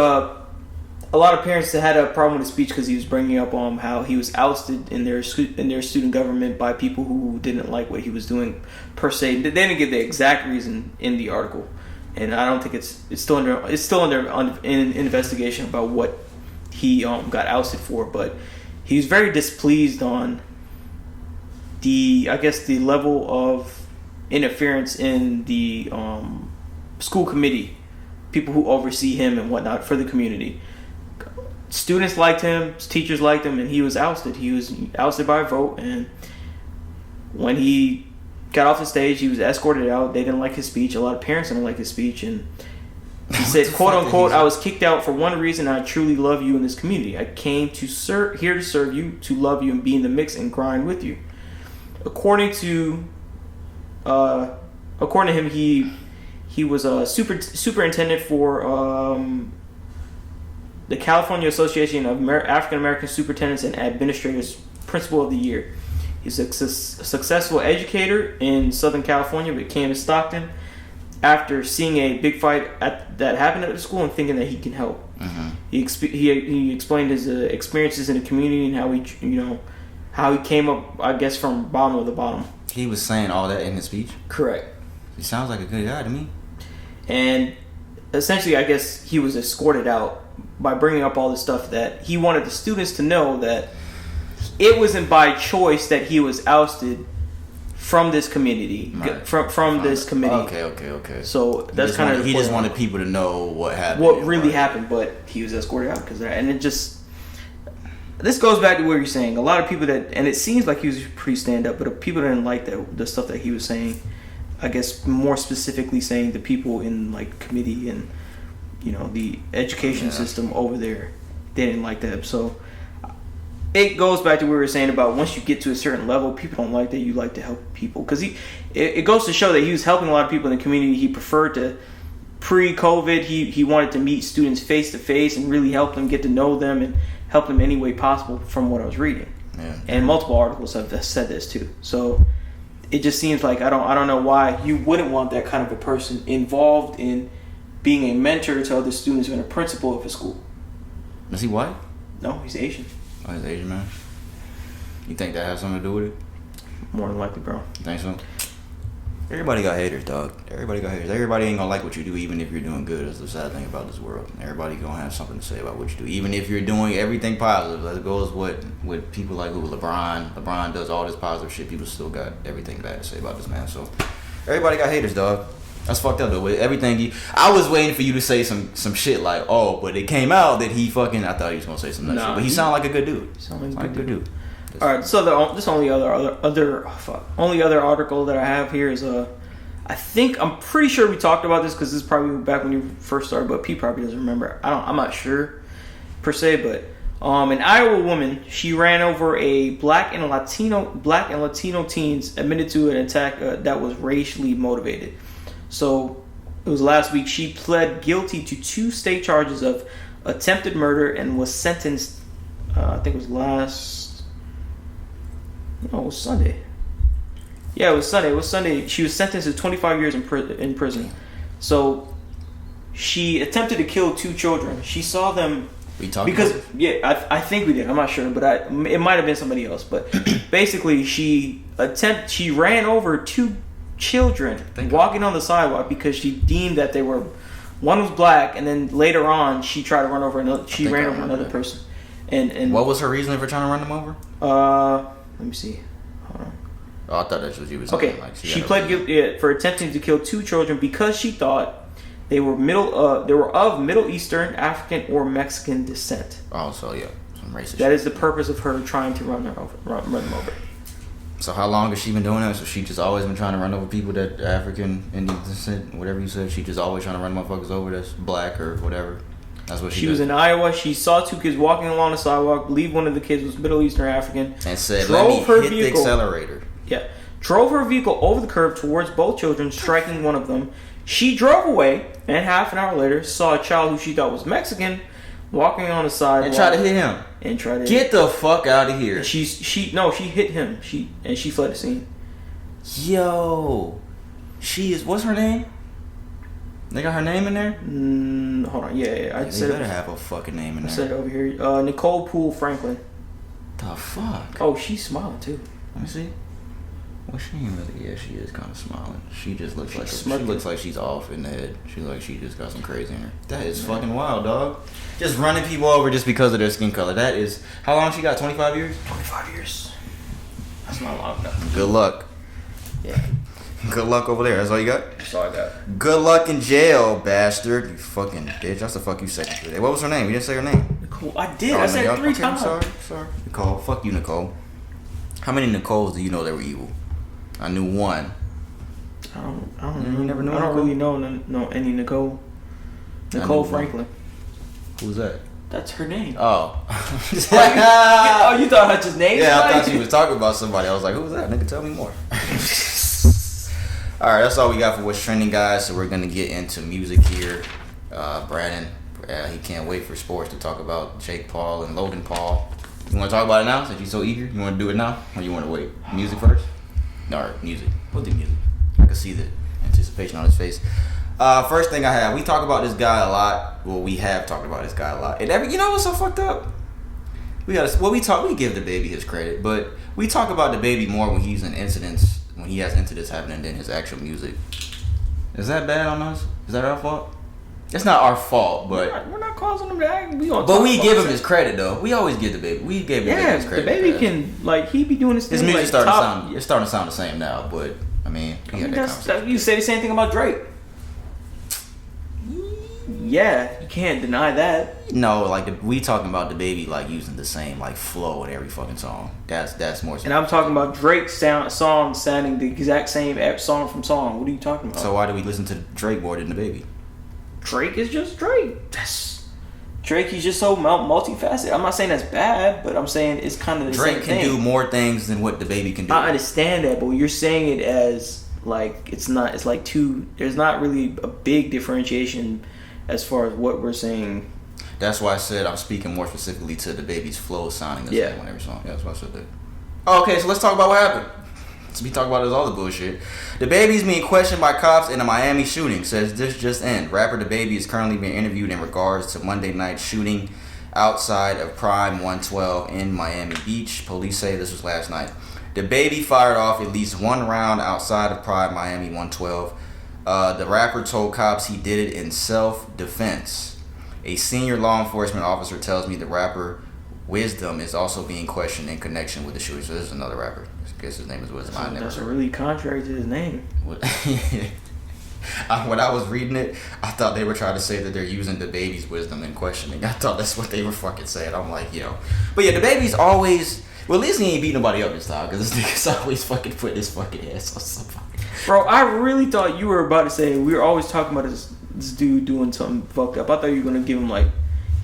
a lot of parents had a problem with the speech because he was bringing up how he was ousted in their student government by people who didn't like what he was doing per se. They didn't give the exact reason in the article, and I don't think it's still under investigation about what he got ousted for. But he was very displeased on the level of interference in the school committee, people who oversee him and whatnot for the community. Students liked him, teachers liked him, and he was ousted. He was ousted by a vote, and when he got off the stage, he was escorted out. They didn't like his speech. A lot of parents didn't like his speech, and he said, quote unquote, "I was kicked out for one reason. I truly love you in this community. I came to here to serve you, to love you, and be in the mix and grind with you." According to him, he was a superintendent for the California Association of African American Superintendents and Administrators Principal of the Year. He's a successful educator in Southern California, but came to Stockton after seeing a big fight that happened at the school and thinking that he can help. Mm-hmm. He explained his experiences in the community and how he came up, I guess, from bottom of the bottom. He was saying all that in his speech? Correct. He sounds like a good guy to me. And essentially, I guess he was escorted out by bringing up all this stuff that he wanted the students to know that it wasn't by choice that he was ousted from this community, right. from this committee. Okay. So that's kind of he just wanted people to know what happened. What really happened, but he was escorted out because of that. And it just, this goes back to what you're saying. A lot of people and it seems like he was pretty stand up, but people didn't like the stuff that he was saying. I guess more specifically saying the people in like committee and the education system over there, they didn't like that. So it goes back to what we were saying about once you get to a certain level, people don't like that you like to help people, because it goes to show that he was helping a lot of people in the community. He preferred to pre-COVID. He wanted to meet students face to face and really help them get to know them and help them any way possible. From what I was reading, and multiple articles have said this too. So it just seems like I don't know why you wouldn't want that kind of a person involved in being a mentor to other students and a principal of a school. Is he white? No, he's Asian. Oh, he's Asian, man. You think that has something to do with it? More than likely, bro. You think so? Everybody got haters, dog. Everybody got haters. Everybody ain't gonna like what you do, even if you're doing good. That's the sad thing about this world. Everybody gonna have something to say about what you do, even if you're doing everything positive. That goes with people like LeBron. LeBron does all this positive shit. People still got everything bad to say about this man. So everybody got haters, dog. That's fucked up though. With everything I was waiting for you to say some shit like, oh, but it came out that he fucking. I thought he was gonna say some nut shit, but he sounded like a good dude. Sound like a good dude. That's all right. So this only other article that I have here is I'm pretty sure we talked about this because this is probably back when you first started, but Pete probably doesn't remember. I'm not sure per se, but an Iowa woman, she ran over a black and Latino teens admitted to an attack that was racially motivated. So it was last week. She pled guilty to 2 state charges of attempted murder and was sentenced. I think it was it was Sunday. Yeah, it was Sunday. She was sentenced to 25 years in prison. So she attempted to kill 2 children. She saw them. We talked because about it? I think we did. I'm not sure, but it might have been somebody else. But basically, she ran over 2 children walking on the sidewalk because she deemed that one was black, and then later on she tried to run over another. She ran over another person. And what was her reason for trying to run them over? Let me see. Hold on. Oh, I thought that's what you was saying. Okay, like she pled guilty for attempting to kill 2 children because she thought they were of Middle Eastern, African, or Mexican descent. Oh, so yeah, some racist. That is the purpose of her trying to run them over. So how long has she been doing that? So she just always been trying to run over people that African, Indian descent, whatever you said. She just always trying to run motherfuckers over that's black or whatever. That's what she was in Iowa. She saw 2 kids walking along the sidewalk. Believed one of the kids was Middle Eastern African. And said, "Let me hit the accelerator." Yeah. Drove her vehicle over the curb towards both children, striking one of them. She drove away, and half an hour later saw a child who she thought was Mexican walking on the sidewalk and tried to hit him. Get the fuck out of here. She hit him. She fled the scene. Yo, what's her name? They got her name in there? Hold on. Yeah. I said better have a fucking name in there. I said it over here. Nicole Poole Franklin. The fuck? Oh, she's smiling too. Let me see. Well, she ain't really. Yeah, she is kind of smiling. She just looks she looks like she's off in the head. She looks like she just got some crazy in her. That is fucking wild, dog. Just running people over just because of their skin color. That is. How long she got? 25 years? 25 years. That's not long enough. Good luck. Yeah. Good luck over there. That's all you got? That's all I got. Good luck in jail, bastard. You fucking bitch. That's the fuck you said today. What was her name? You didn't say her name. Nicole. I did. I said it 3 times. Sorry. Nicole. Fuck you, Nicole. How many Nicoles do you know that were evil? I knew one. I don't really know any Nicole. Nicole Franklin. Who's that? That's her name. Oh. You thought I just named Yeah, somebody? I thought you was talking about somebody. I was like, who's that? Nigga, tell me more. Alright, that's all we got for what's trending, guys. So we're gonna get into music here. Brandon, He can't wait for sports to talk about Jake Paul and Logan Paul. You want to talk about it now since you're so eager? You want to do it now? Or you want to wait? Music first? No, music. We'll do music. I can see the anticipation on his face. First thing I have, we talk about this guy a lot. Well, we have talked about this guy a lot. And you know what's so fucked up? We give DaBaby his credit, but we talk about DaBaby more when he's in incidents, when he has incidents happening than his actual music. Is that bad on us? Is that our fault? It's not our fault, but we're not causing him to act. But we give him his credit though. We always give DaBaby. We gave DaBaby his credit. DaBaby can he be doing this thing. His music like, it's starting to sound the same now, but I mean you say the same thing about Drake. Yeah, you can't deny that. No, like we talking about DaBaby like using the same like flow in every fucking song. That's more. And I'm talking about Drake's song sounding the exact same song from song. What are you talking about? So why do we listen to Drake more than DaBaby? Drake is just Drake. Drake. He's just so multifaceted. I'm not saying that's bad, but I'm saying it's kind of the Drake same can thing. do more things than what DaBaby can do. I understand that, but you're saying it as like it's not. It's like there's not really a big differentiation as far as what we're saying. That's why I said I'm speaking more specifically to DaBaby's flow sounding the same on every song. Yeah, that's why I said that. Okay, so let's talk about what happened. So we talk about this other bullshit. DaBaby's being questioned by cops in a Miami shooting. Says this just in. Rapper DaBaby is currently being interviewed in regards to Monday night shooting outside of Prime 112 in Miami Beach. Police say this was last night. DaBaby fired off at least one round outside of Prime Miami 112. The rapper told cops he did it in self-defense. A senior law enforcement officer tells me the rapper Wisdom is also being questioned in connection with the shooting. So this is another rapper. I guess his name is Wisdom. That's really contrary to his name. When I was reading it, I thought they were trying to say that they're using DaBaby's wisdom in questioning. I thought that's what they were fucking saying. I'm like, But yeah, DaBaby's always... Well, at least he ain't beat nobody up this time, because this nigga's always fucking putting his fucking ass on somebody. Bro, I really thought you were about to say we were always talking about this dude doing something fucked up. I thought you were going to give him like...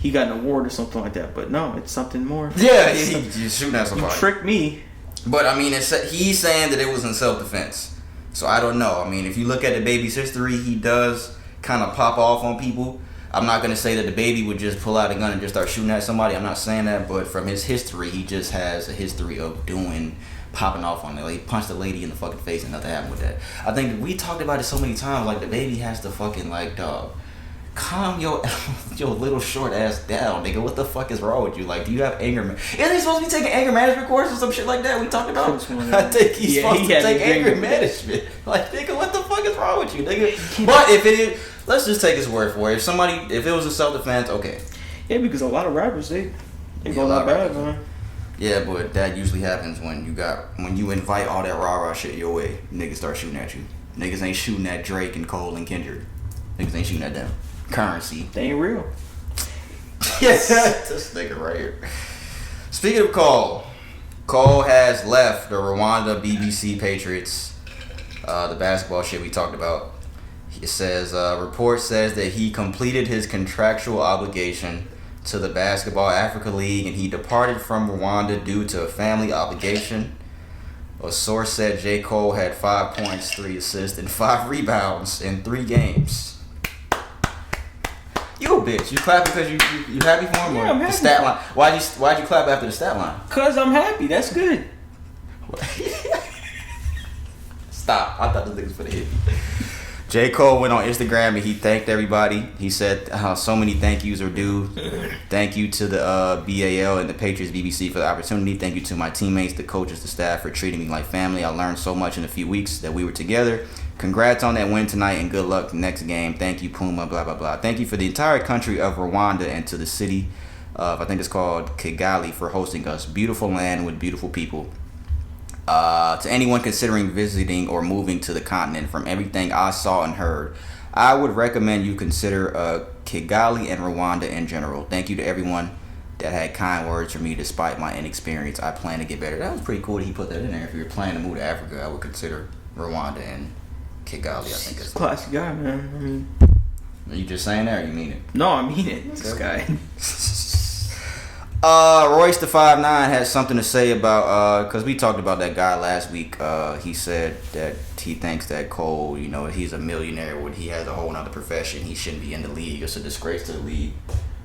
He got an award or something like that, but no, it's something more. Yeah, he's shooting at somebody. You tricked me. But I mean, he's saying that it was in self-defense. So I don't know. I mean, if you look at DaBaby's history, he does kind of pop off on people. I'm not gonna say that DaBaby would just pull out a gun and just start shooting at somebody. I'm not saying that, but from his history, he just has a history of popping off on it. Like, he punched a lady in the fucking face and nothing happened with that. I think we talked about it so many times. Like, DaBaby has to fucking like, dog, calm your little short ass down, nigga. What the fuck is wrong with you? Like, do you have anger? Isn't he supposed to be taking anger management course or some shit like that? We talked about. I think he's supposed to take anger management. Like, nigga, what the fuck is wrong with you, nigga? But if it is, let's just take his word for it. If it was a self-defense, okay. Yeah, because a lot of rappers they go that bad, man. Yeah, but that usually happens when you invite all that rah-rah shit your way. Niggas start shooting at you. Niggas ain't shooting at Drake and Cole and Kendrick. Niggas ain't shooting at them. Currency. They ain't real. Yes, this nigga right here. Speaking of Cole has left the Rwanda BBC Patriots. The basketball shit we talked about. It says, report says that he completed his contractual obligation to the Basketball Africa League and he departed from Rwanda due to a family obligation. A source said J. Cole had 5 points, 3 assists, and 5 rebounds in 3 games. You a bitch. You clap because you happy for him? Yeah, I'm happy. The stat line. Why'd you clap after the stat line? Cause I'm happy. That's good. Stop. I thought this nigga was gonna hit me. J. Cole went on Instagram and he thanked everybody. He said so many thank yous are due. Thank you to the BAL and the Patriots BBC for the opportunity. Thank you to my teammates, the coaches, the staff for treating me like family. I learned so much in a few weeks that we were together. Congrats on that win tonight and good luck next game. Thank you, Puma, blah, blah, blah. Thank you for the entire country of Rwanda and to the city of, I think it's called Kigali, for hosting us. Beautiful land with beautiful people. To anyone considering visiting or moving to the continent, from everything I saw and heard, I would recommend you consider Kigali and Rwanda in general. Thank you to everyone that had kind words for me despite my inexperience. I plan to get better. That was pretty cool that he put that in there. If you're planning to move to Africa, I would consider Rwanda and Kigali, I think it's classy guy, man. I mean, are you just saying that or you mean it? No, I mean it. This guy. Royce the 5'9" has something to say about because we talked about that guy last week. He said that he thinks that Cole, you know, he's a millionaire when he has a whole other profession. He shouldn't be in the league. It's a disgrace to the league.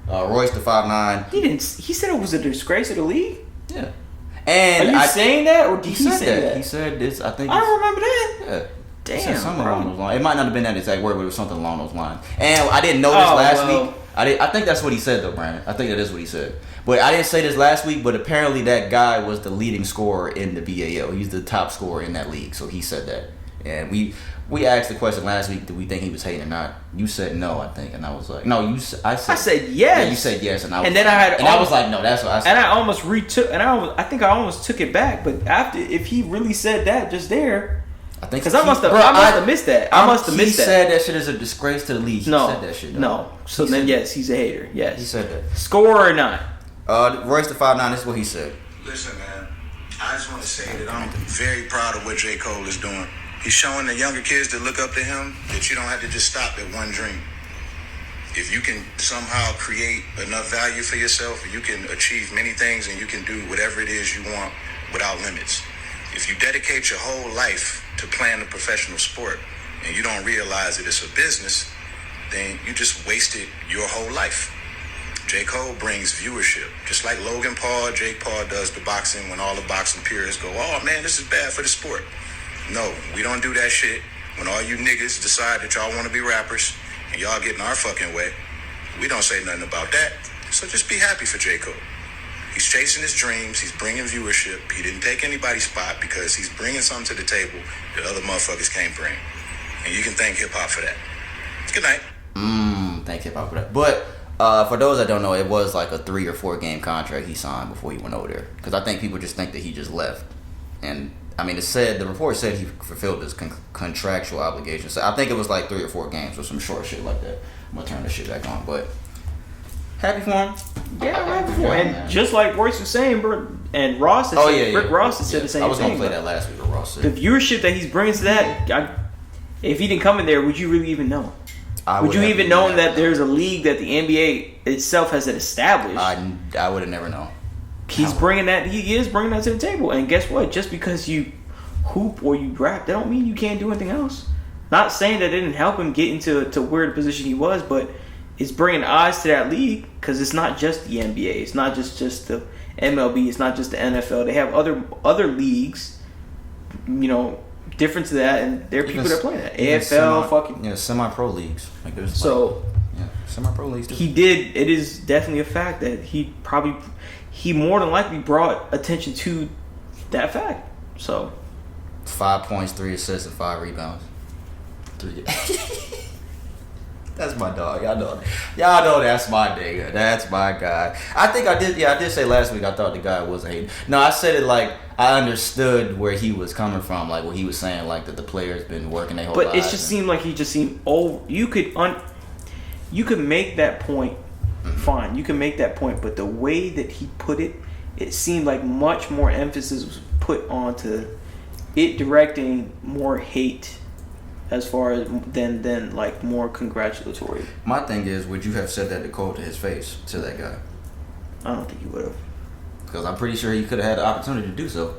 Royce the 5'9". He said it was a disgrace to the league. Yeah. And are you saying that, or did he say that? He said this. I think. I don't remember that. Yeah. Damn. Something along those lines. It might not have been that exact word, but it was something along those lines. And I didn't know this last week. I think that's what he said though, Brandon. I think that is what he said. But I didn't say this last week. But apparently that guy was the leading scorer in the BAL. He's the top scorer in that league. So he said that. And we asked the question last week, did we think he was hating or not? You said no, I think, and I was like, no. I said yes. Yeah, you said yes, and I was and then like, I was like, no, that's what I said. And I almost retook, and I think I almost took it back. But after, if he really said that just there, I think because I must have missed that. I must have missed that. He said that shit is a disgrace to the league. He said that shit. No. So then yes, he's a hater. Yes, he said that. Score or not? Royce the 5'9". This is what he said. Listen, man, I just want to say that I'm very proud of what J. Cole is doing. He's showing the younger kids that look up to him that you don't have to just stop at one dream. If you can somehow create enough value for yourself, you can achieve many things and you can do whatever it is you want without limits. If you dedicate your whole life to playing a professional sport and you don't realize that it's a business, then you just wasted your whole life. J. Cole brings viewership. Just like Logan Paul, Jake Paul does the boxing when all the boxing purists go, oh man, this is bad for the sport. No, we don't do that shit. When all you niggas decide that y'all want to be rappers and y'all get in our fucking way, we don't say nothing about that. So just be happy for J. Cole. He's chasing his dreams. He's bringing viewership. He didn't take anybody's spot because he's bringing something to the table that other motherfuckers can't bring. And you can thank hip-hop for that. Good night. Thank hip-hop for that. But for those that don't know, it was like a 3 or 4 game contract he signed before he went over there. Because I think people just think that he just left. And I mean, the report said he fulfilled his contractual obligations. So I think it was like 3 or 4 games or some short shit like that. I'm gonna turn this shit back on, but happy for him. Yeah, I'm happy for him. And just like Royce was saying, bro, and Ross, Rick Ross has said the same thing. I was gonna play that last week with Ross. The viewership that he's bringing to that, if he didn't come in there, would you really even know? Would you even know that there's a league that the NBA itself has established? I would have never known. He's bringing that. He is bringing that to the table. And guess what? Just because you hoop or you rap, that don't mean you can't do anything else. Not saying that it didn't help him get into where the position he was, but it's bringing eyes to that league because it's not just the NBA. It's not just the MLB. It's not just the NFL. They have other leagues, you know, different to that, and there are people that are playing that. AFL, semi-pro leagues. Like there's semi-pro leagues too. It is definitely a fact that he more than likely brought attention to that fact. So 5 points, 3 assists, and 5 rebounds. 3. That's my dog. Y'all know that's my nigga. That's my guy. I think I did say last week I thought the guy was a hater. No, I said it like I understood where he was coming from, like what he was saying, like that the player's been working their whole lives. But it just seemed like he just seemed old. You could make that point. Fine, you can make that point, but the way that he put it, it seemed like much more emphasis was put onto it directing more hate as far as than like more congratulatory. My thing is, would you have said that to Cole to his face, to that guy? I don't think you would have. Because I'm pretty sure he could have had the opportunity to do so.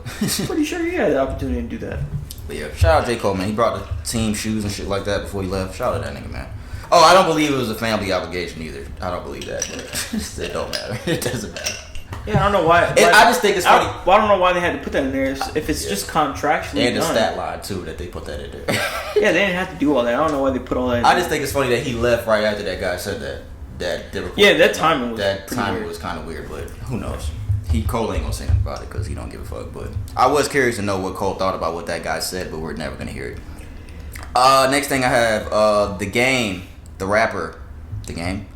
Pretty sure he had the opportunity to do that. But yeah, shout out J. Cole, man. He brought the team shoes and shit like that before he left. Shout out that nigga, man. Oh, I don't believe it was a family obligation either. I don't believe that. But it don't matter. It doesn't matter. Yeah, I don't know why. I just think it's funny. I don't know why they had to put that in there. If it's just contractually and the done. stat line too that they put that in there. Yeah, they didn't have to do all that. I don't know why they put all that in I just think it's funny that he left right after that guy said that. That timing was kind of weird, but who knows? Cole ain't gonna say nothing about it because he don't give a fuck. But I was curious to know what Cole thought about what that guy said, but we're never gonna hear it. Next thing I have The Game, the rapper, The Game.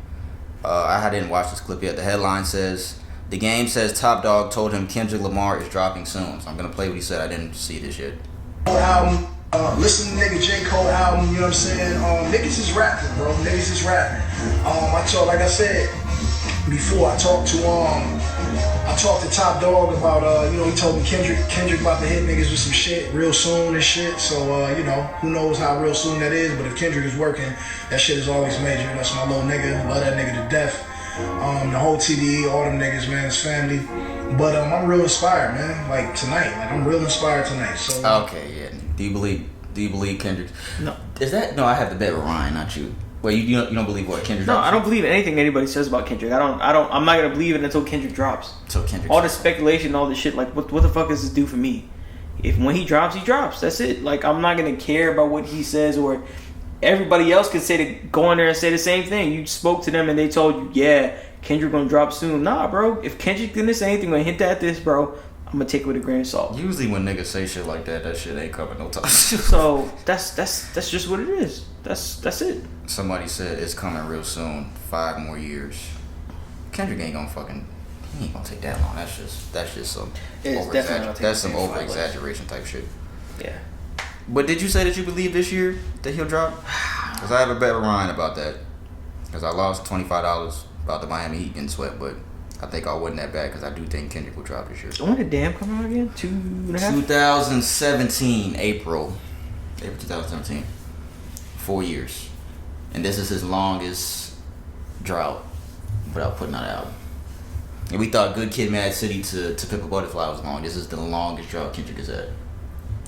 I didn't watch this clip yet. The headline says, The Game says Top Dog told him Kendrick Lamar is dropping soon. So I'm gonna play what he said. I didn't see this yet. Album, listen to nigga J. Cole album, you know what I'm saying? Niggas is rapping, bro. Niggas is rapping. Like I said before, I talked to Top Dog about, he told me Kendrick about to hit niggas with some shit real soon and shit. So, who knows how real soon that is. But if Kendrick is working, that shit is always major. That's my little nigga. Love that nigga to death. The whole TDE, all them niggas, man, his family. But I'm real inspired, man. Like tonight, I'm real inspired tonight. So okay, yeah. Do you believe Do you believe Kendrick? No. Is that no? I have the bet with Ryan, not you. Wait, you don't believe what Kendrick? No, drops? I don't believe anything anybody says about Kendrick. I'm not gonna believe it until Kendrick drops. So Kendrick. All the speculation, all this shit. Like, what the fuck does this do for me? If when he drops, he drops. That's it. Like, I'm not gonna care about what he says, or everybody else could go in there and say the same thing. You spoke to them and they told you, yeah, Kendrick gonna drop soon. Nah, bro. If Kendrick didn't say anything, gonna hint at this, bro, I'm gonna take it with a grain of salt. Usually when niggas say shit like that, that shit ain't coming no time. So that's just what it is. That's it. Somebody said it's coming real soon. 5 more years. Kendrick ain't gonna fucking. He ain't gonna take that long. That's just some. It's definitely gonna take That's some the same over 5 years. exaggeration type shit. Yeah. But did you say that you believe this year that he'll drop? Because I have a bet with Ryan about that. Because I lost $25 about the Miami Heat getting swept, but I think I wasn't that bad because I do think Kendrick will drop this year. When did Damn come out again? 2.5? 2017, April 2017. 4 years. And this is his longest drought without putting out an album. And we thought Good Kid, Mad City to Pimp a Butterfly was long. This is the longest drought Kendrick has had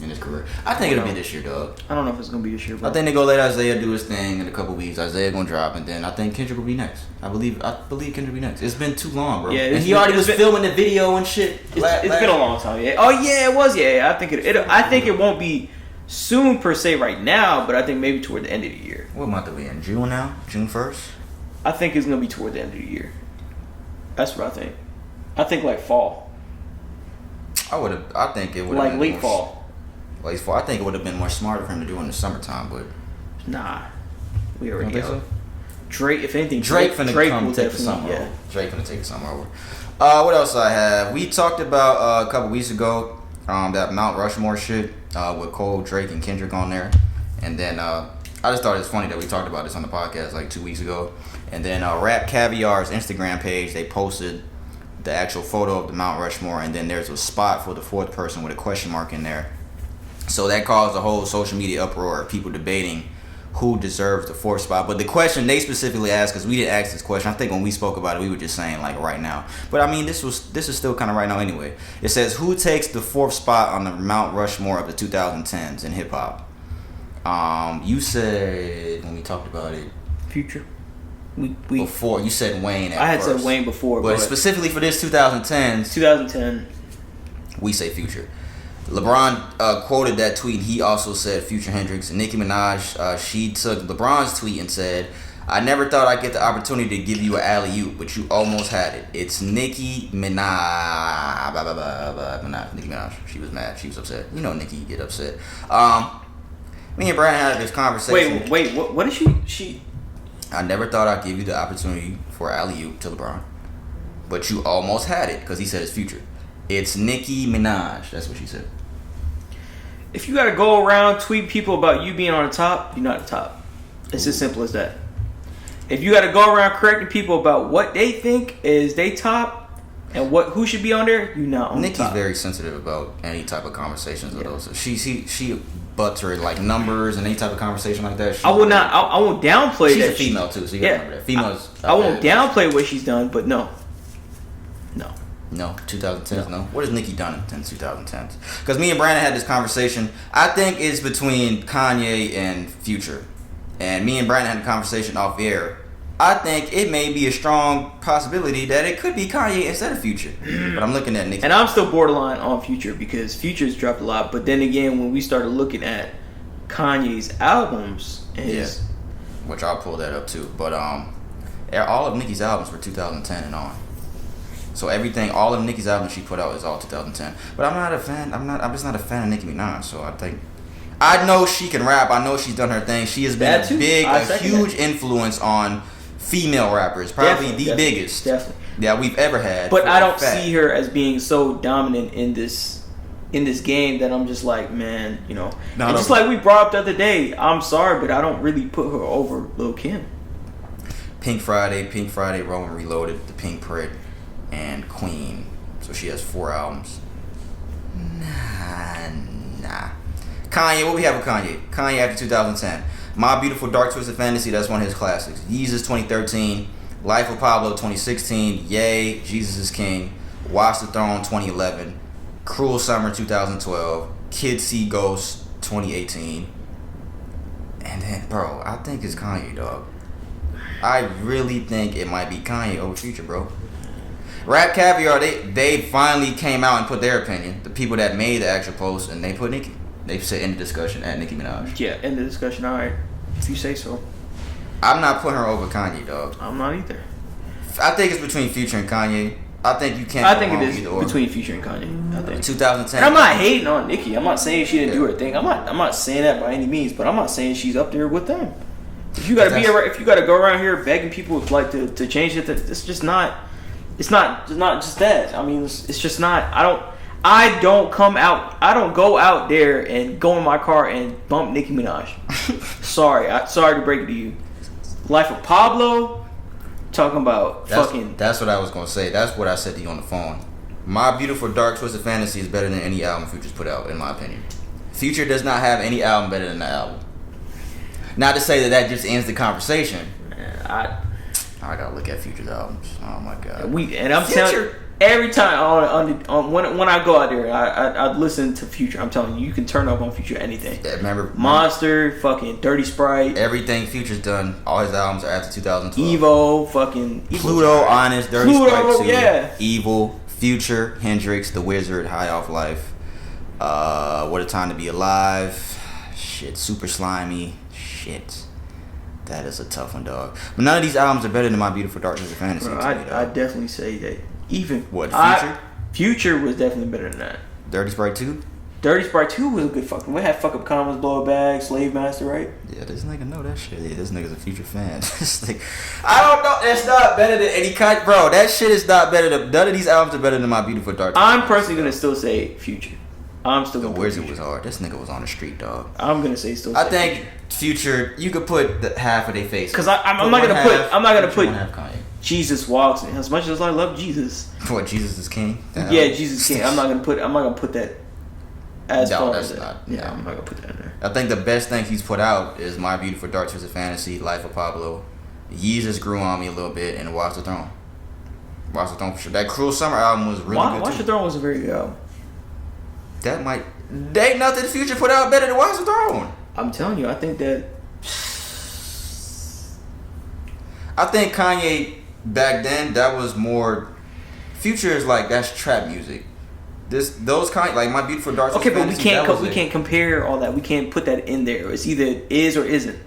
in his career. I think it'll be this year, dog. I don't know if it's gonna be this year, bro. I think they go let Isaiah do his thing in a couple weeks. Isaiah gonna drop, and then I think Kendrick will be next. I believe Kendrick will be next. It's been too long, bro. Yeah, and he already was filming the video and shit. It's been a long time. Yeah. Oh yeah, it was. Yeah, I think I think it won't be soon per se right now, but I think maybe toward the end of the year. What month are we in? June now? June 1st? I think it's gonna be toward the end of the year. That's what I think. I think like fall. I think it would Like been late more, fall. Late fall. I think it would have been more smarter for him to do in the summertime, but Nah, we already You don't think know. Drake, if anything, Drake finna come will take the definitely- summer yeah. over. Drake finna take the summer over. What else I have? We talked about a couple weeks ago that Mount Rushmore shit with Cole, Drake, and Kendrick on there, and then I just thought it was funny that we talked about this on the podcast like 2 weeks ago, and then Rap Caviar's Instagram page, they posted the actual photo of the Mount Rushmore, and then there's a spot for the 4th person with a question mark in there. So that caused a whole social media uproar of people debating who deserves the 4th spot. But the question they specifically asked, because we didn't ask this question, I think when we spoke about it, we were just saying like right now. But I mean, this is still kind of right now anyway. It says, who takes the 4th spot on the Mount Rushmore of the 2010s in hip hop? You said when we talked about it Future. We before, you said Wayne. I had first. said Wayne before, but but specifically for this 2010s, 2010. we say Future. LeBron quoted that tweet. He also said Future Hendrix. And Nicki Minaj, she took LeBron's tweet and said, I never thought I'd get the opportunity to give you an alley-oop, but you almost had it. It's Nicki Minaj. Nicki Minaj. She was mad. She was upset. You know Nicki get upset. Me and Brandon had this conversation. Wait, what is she? I never thought I'd give you the opportunity for alley-oop to LeBron, but you almost had it, because he said it's Future. It's Nicki Minaj. That's what she said. If you gotta go around tweet people about you being on the top, you're not the top. It's as simple as that. If you gotta go around correcting people about what they think is they top and who should be on there, you're not on Nicki's the top. very sensitive about any type of conversations with those. She butts her like numbers and any type of conversation like that. I won't downplay She's that. a female too, so you gotta remember that. Females. I won't downplay what she's done, but no. No, 2010s, no. What has Nicki done in 2010s? Because me and Brandon had this conversation. I think it's between Kanye and Future. And me and Brandon had a conversation off air. I think it may be a strong possibility that it could be Kanye instead of Future. But I'm looking at Nicki. And I'm still borderline on Future because Future's dropped a lot. But then again, when we started looking at Kanye's albums, which I'll pull that up too. But all of Nicki's albums were 2010 and on. So all of Nicki's albums she put out is all 2010. But I'm not a fan. I'm just not a fan of Nicki Minaj. So I know she can rap. I know she's done her thing. She has been a huge influence on female rappers. Probably the biggest that we've ever had. But I don't see her as being so dominant in this game that I'm just like, man, you know. Just like we brought up the other day, I'm sorry, but I don't really put her over Lil' Kim. Pink Friday, Roman Reloaded, The Pink Print, and Queen. So she has 4 albums. Nah. Kanye, what we have with Kanye? Kanye after 2010. My Beautiful Dark Twisted Fantasy, that's one of his classics. Yeezus 2013. Life of Pablo 2016. Yay, Jesus is King. Watch the Throne 2011. Cruel Summer 2012. Kids See Ghosts 2018. And then, bro, I think it's Kanye, dog. I really think it might be Kanye over Future, bro. Rap Caviar, they finally came out and put their opinion. The people that made the actual post, and they put Nicki. They said in the discussion at Nicki Minaj. Yeah, in the discussion. All right, if you say so. I'm not putting her over Kanye, dog. I'm not either. I think it's between Future and Kanye. I think you can't. I think go it wrong is either or. between Future and Kanye. I think. 2010. And I'm not hating on Nicki. I'm not saying she didn't do her thing. I'm not saying that by any means. But I'm not saying she's up there with them. If you gotta if you gotta go around here begging people like to change it, it's just not. It's not just that. I mean, it's just not. I don't go out there and go in my car and bump Nicki Minaj. sorry to break it to you. Life of Pablo. Talking about That's what I was gonna say. That's what I said to you on the phone. My Beautiful Dark Twisted Fantasy is better than any album Future's put out, in my opinion. Future does not have any album better than that album. Not to say that just ends the conversation. Man, I gotta look at Future's albums. Oh my god. I'm telling you, every time when I go out there, I listen to Future. I'm telling you, you can turn up on Future anything. Yeah, remember Monster, fucking Dirty Sprite, everything Future's done. All his albums are after 2012. Evo, fucking Pluto, Honest, Dirty Sprite 2, yeah. Evil, Future, Hendrix, The Wizard, High Off Life, What a Time to Be Alive, shit, Super Slimy, shit. That is a tough one, dog. But none of these albums are better than My Beautiful Dark Twisted Fantasy. Bro, I definitely say that. Even Future? Future was definitely better than that. Dirty Sprite 2? Dirty Sprite 2 was a good fucking. We had Fuck Up Commas, Blow a Bag, Slave Master, right? Yeah, this nigga know that shit. Yeah, this nigga's a Future fan. I don't know. That's not better than any kind. Bro, that shit is not better than. None of these albums are better than My Beautiful Dark Twisted I'm Fantasy. personally gonna still say Future. I'm still The gonna Wizard Future. was hard. This nigga was on the street, dog. I'm gonna say still. I think Future, you could put half of their face. Because I'm not gonna put Jesus Walks. As much as I love Jesus. What, Jesus is King? Yeah, Jesus King. I'm not gonna put that as No, far that's as not. Yeah, I'm not gonna put that in there. I think the best thing he's put out is My Beautiful Dark Twisted Fantasy, Life of Pablo. Yeezus grew on me a little bit, and Watch the Throne. Watch the Throne for sure. That Cruel Summer album was really good Watch too. the Throne was a very good album. That might. There ain't nothing the Future put out better than Watch the Throne. I'm telling you, I think that. I think Kanye back then, that was more. Future is like, that's trap music. Those kind, like My Beautiful Dark Okay, Twisted but Fantasy, we can't compare all that. We can't put that in there. It's either is or isn't.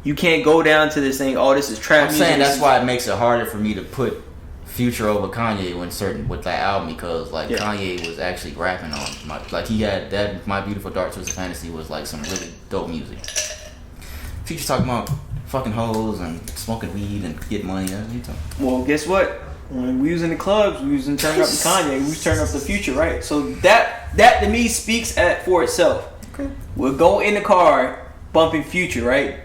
You can't go down to this thing. Oh, this is trap I'm music. saying that's why it makes it harder for me to put Future over Kanye with that album, because like Kanye was actually rapping on he had that My Beautiful Dark Twisted Fantasy was like some really dope music. Future's talking about fucking hoes and smoking weed and getting money. That's what you talking. Well, guess what? When we was in the clubs, we was turning up to Kanye. We was turning up the Future, right? So that to me speaks for itself. Okay. We'll go in the car bumping Future, right?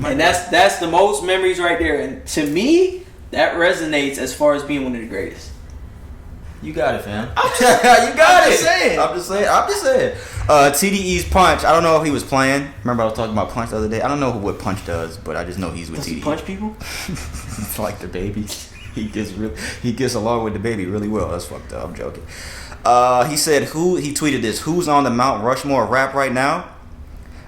And that's the most memories right there. And to me, that resonates as far as being one of the greatest. You got it, fam. You got it. I'm just saying. TDE's Punch. I don't know if he was playing. Remember I was talking about Punch the other day. I don't know what Punch does, but I just know he's with Does TDE. he punch people? It's like DaBaby. He gets along with DaBaby really well. That's fucked up. I'm joking. He said he tweeted this. Who's on the Mount Rushmore of Rap right now?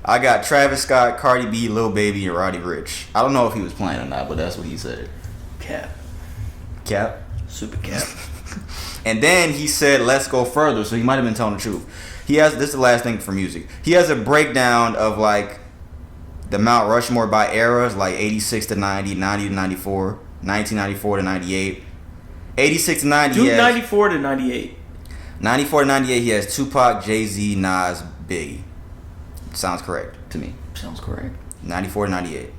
I got Travis Scott, Cardi B, Lil Baby, and Roddy Ricch. I don't know if he was playing or not, but that's what he said. Cap. Super cap. And then he said, let's go further. So he might have been telling the truth. This is the last thing for music. He has a breakdown of like the Mount Rushmore by eras, like 86 to 90, 90 to 94, 1994 to 98. 86 to 90. Dude, 94 to 98. 94 to 98, he has Tupac, Jay-Z, Nas, Biggie. Sounds correct to me. Sounds correct. 94 to 98.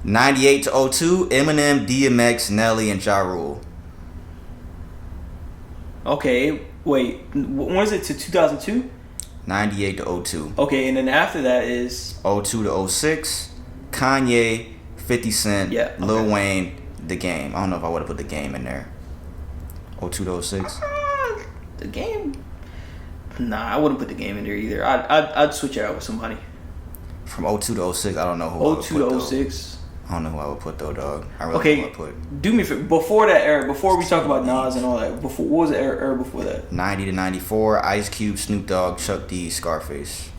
98 to 02, Eminem, DMX, Nelly, and Ja Rule. Okay, wait. When was it to 2002? 98 to 02. Okay, and then after that is 02 to 06, Kanye, 50 Cent, Lil Wayne, The Game. I don't know if I would have put The Game in there. 02 to 06. The Game. Nah, I wouldn't put The Game in there either. I'd switch it out with somebody. From 02 to 06, I don't know who I would 02 put, to though. 06. I don't know who I would put though, dog. I really don't know who I put. Do me a favor. Before that era, before we talk about Nas and all that, what was the era before that? 90 to 94, Ice Cube, Snoop Dogg, Chuck D, Scarface.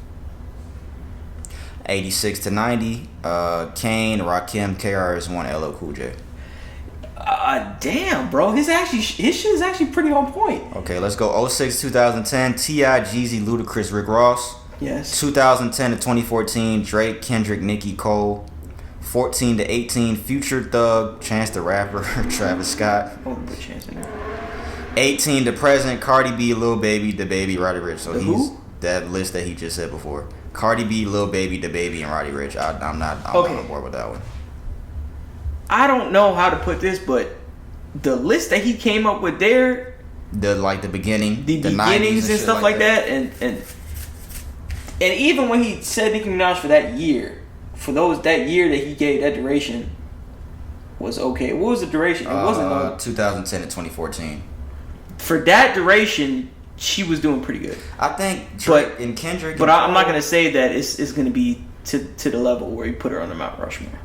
86 to 90, Kane, Rakim, KRS-One, LL Cool J. Damn, bro. His shit is actually pretty on point. Okay, let's go 06 2010, T.I., Jeezy, Ludacris, Rick Ross. Yes. 2010 to 2014, Drake, Kendrick, Nicki, Cole. 14 to 18, Future, Thug, Chance the Rapper, Travis Scott. Oh, put Chance in there. 18 to present, Cardi B, Lil Baby, DaBaby, Roddy Ricch. So The he's who? that list that he just said before. Cardi B, Lil Baby, DaBaby, and Roddy Ricch. I'm not on board with that one. I don't know how to put this, but the list that he came up with there, The beginning, the beginnings and stuff like that, and even when he said Nicki Minaj for that year, that year that he gave that duration was okay. What was the duration? It wasn't long. 2010 to 2014. For that duration, she was doing pretty good. I think Drake and Kendrick. But I'm not gonna say that it's gonna be to the level where you put her on the Mount Rushmore.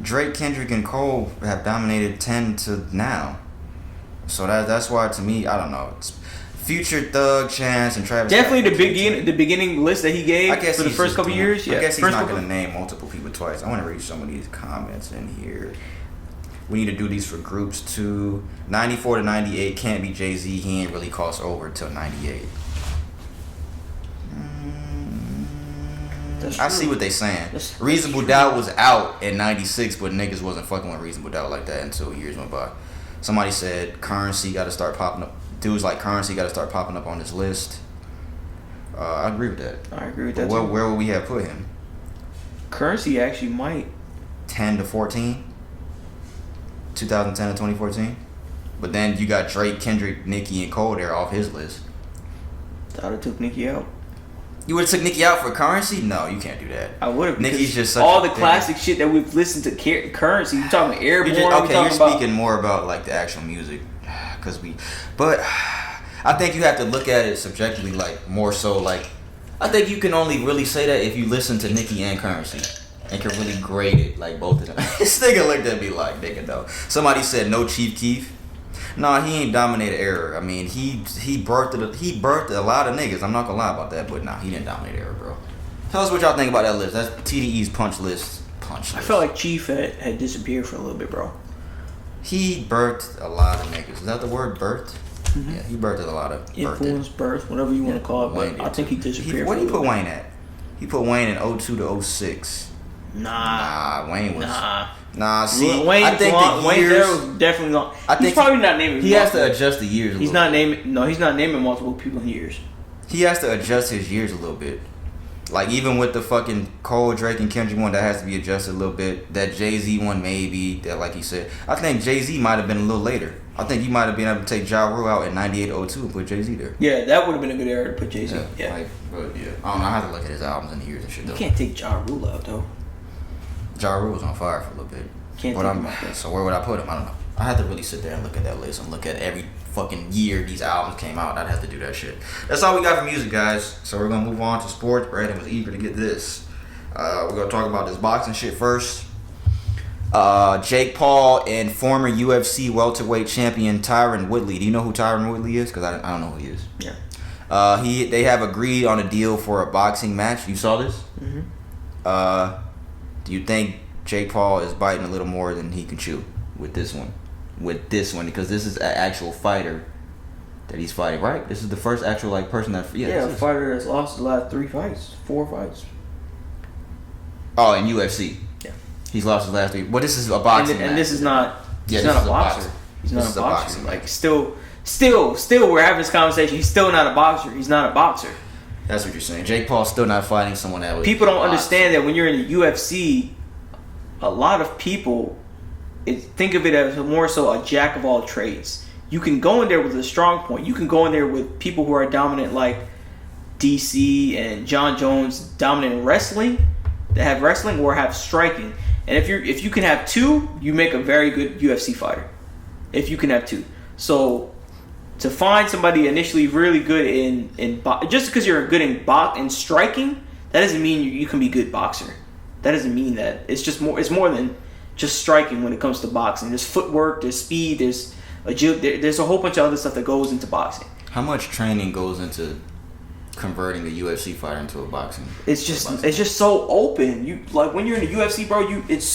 Drake, Kendrick, and Cole have dominated 10 to now. So that's why, to me, I don't know. It's Future, Thug, Chance, and Travis. Definitely the beginning list that he gave for the first couple years. Yeah, I guess he's not going to name multiple people twice. I want to read some of these comments in here. We need to do these for groups too. 94 to 98 can't be Jay-Z. He ain't really crossed over till 98. I see what they saying. Reasonable Doubt was out in 96, but niggas wasn't fucking with Reasonable Doubt like that until years went by. Somebody said Currency got to start popping up. Dudes like Currency got to start popping up on this list. I agree with that. I agree with that. Where would we have put him? Currency actually might 10 to 14. 2010 to 2014. But then you got Drake, Kendrick, Nicki, and Cole there off his list. I would have took Nicki out. You would have took Nicki out for Currency? No, you can't do that. I would have. Nicki's just such all a the classic shit that we've listened to. Currency. You talking about Airborne? You're speaking more about like the actual music, but I think you have to look at it subjectively, like more so. Like I think you can only really say that if you listen to Nicki and Currency and can really grade it like both of them. This nigga looked at me like, nigga, no. Somebody said no Chief Keef. Nah, he ain't dominated era. I mean, he birthed a lot of niggas. I'm not gonna lie about that, but nah, he didn't dominate era, bro. Tell us what y'all think about that list. That's TDE's punch list. I felt like Chief had disappeared for a little bit, bro. He birthed a lot of niggas. Is that the word, birthed? Mm-hmm. Yeah, he birthed a lot of influence, birth, whatever you want to call it. But I think he disappeared. What did he put Wayne at? He put Wayne in 02 to 06. Nah, Wayne was. Nah, see, Wayne, I think the years, there was definitely long. He's probably not naming. He has to adjust the years. He's not naming. No, he's not naming multiple people in years. He has to adjust his years a little bit. Like even with the fucking Cole, Drake, and Kendrick one, that has to be adjusted a little bit. That Jay-Z one, maybe. That, like he said, I think Jay-Z might have been a little later. I think you might have been able to take Ja Rule out in 98-02 and put Jay-Z there. Yeah, that would have been a good era to put Jay-Z. Yeah. But yeah, I don't know. I have to look at his albums and the years and shit though. You can't take Ja Rule out though. Ja Rule was on fire for a little bit. Can't think about that. So where would I put him? I don't know. I had to really sit there and look at that list and look at every fucking year these albums came out. I'd have to do that shit. That's all we got for music, guys. So we're gonna move on to sports. Brandon was eager to get this. We're gonna talk about this boxing shit first. Jake Paul and former UFC welterweight champion Tyron Woodley. Do you know who Tyron Woodley is? Because I don't know who he is. Yeah. They have agreed on a deal for a boxing match. You saw this? Mm-hmm. Do you think Jake Paul is biting a little more than he can chew with this one? Because this is an actual fighter that he's fighting, right? This is the first actual person that a fighter that's lost the last 4 fights. Oh, in UFC. Yeah. He's lost his last 3. But this is a boxing match. And this is not. Yeah, he's not a boxer. He's not a boxer. Like still, we're having this conversation. He's still not a boxer. He's not a boxer. That's what you're saying. Jake Paul's still not fighting someone that was. People don't understand that when you're in the UFC, a lot of people think of it as more so a jack of all trades. You can go in there with a strong point. You can go in there with people who are dominant, like DC and John Jones, dominant in wrestling, that have wrestling or have striking. And if you can have two, you make a very good UFC fighter. If you can have two, so to find somebody initially really good in just because you're good in striking, that doesn't mean you can be a good boxer. That doesn't mean that. It's more than just striking when it comes to boxing. There's footwork, there's speed, there's agility, there's a whole bunch of other stuff that goes into boxing. How much training goes into converting a UFC fighter into a boxing. It's just so open. You like when you're in the UFC, bro. It's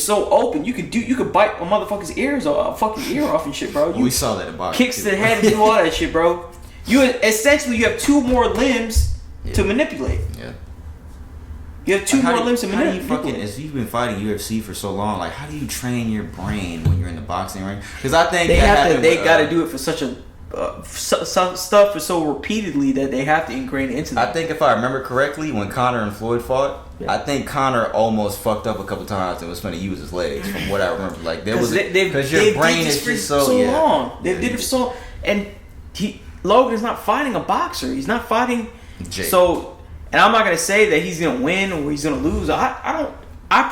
so open. You could bite a motherfucker's ears or a fucking ear off and shit, bro. We saw that in boxing. Kicks to the head and do all that shit, bro. You have 2 more limbs to manipulate. Yeah. You have 2 more limbs to manipulate. As you've been fighting UFC for so long, like how do you train your brain when you're in the boxing ring? Because I think they got to do it for such a some stuff for so repeatedly that they have to ingrain it into them. I think if I remember correctly, when Conor and Floyd fought, I think Conor almost fucked up a couple times and was going to use his legs. From what I remember, like there was because your brain is just so long. They did it for so, and Logan's not fighting a boxer. He's not fighting. Jake. So, and I'm not gonna say that he's gonna win or he's gonna lose. I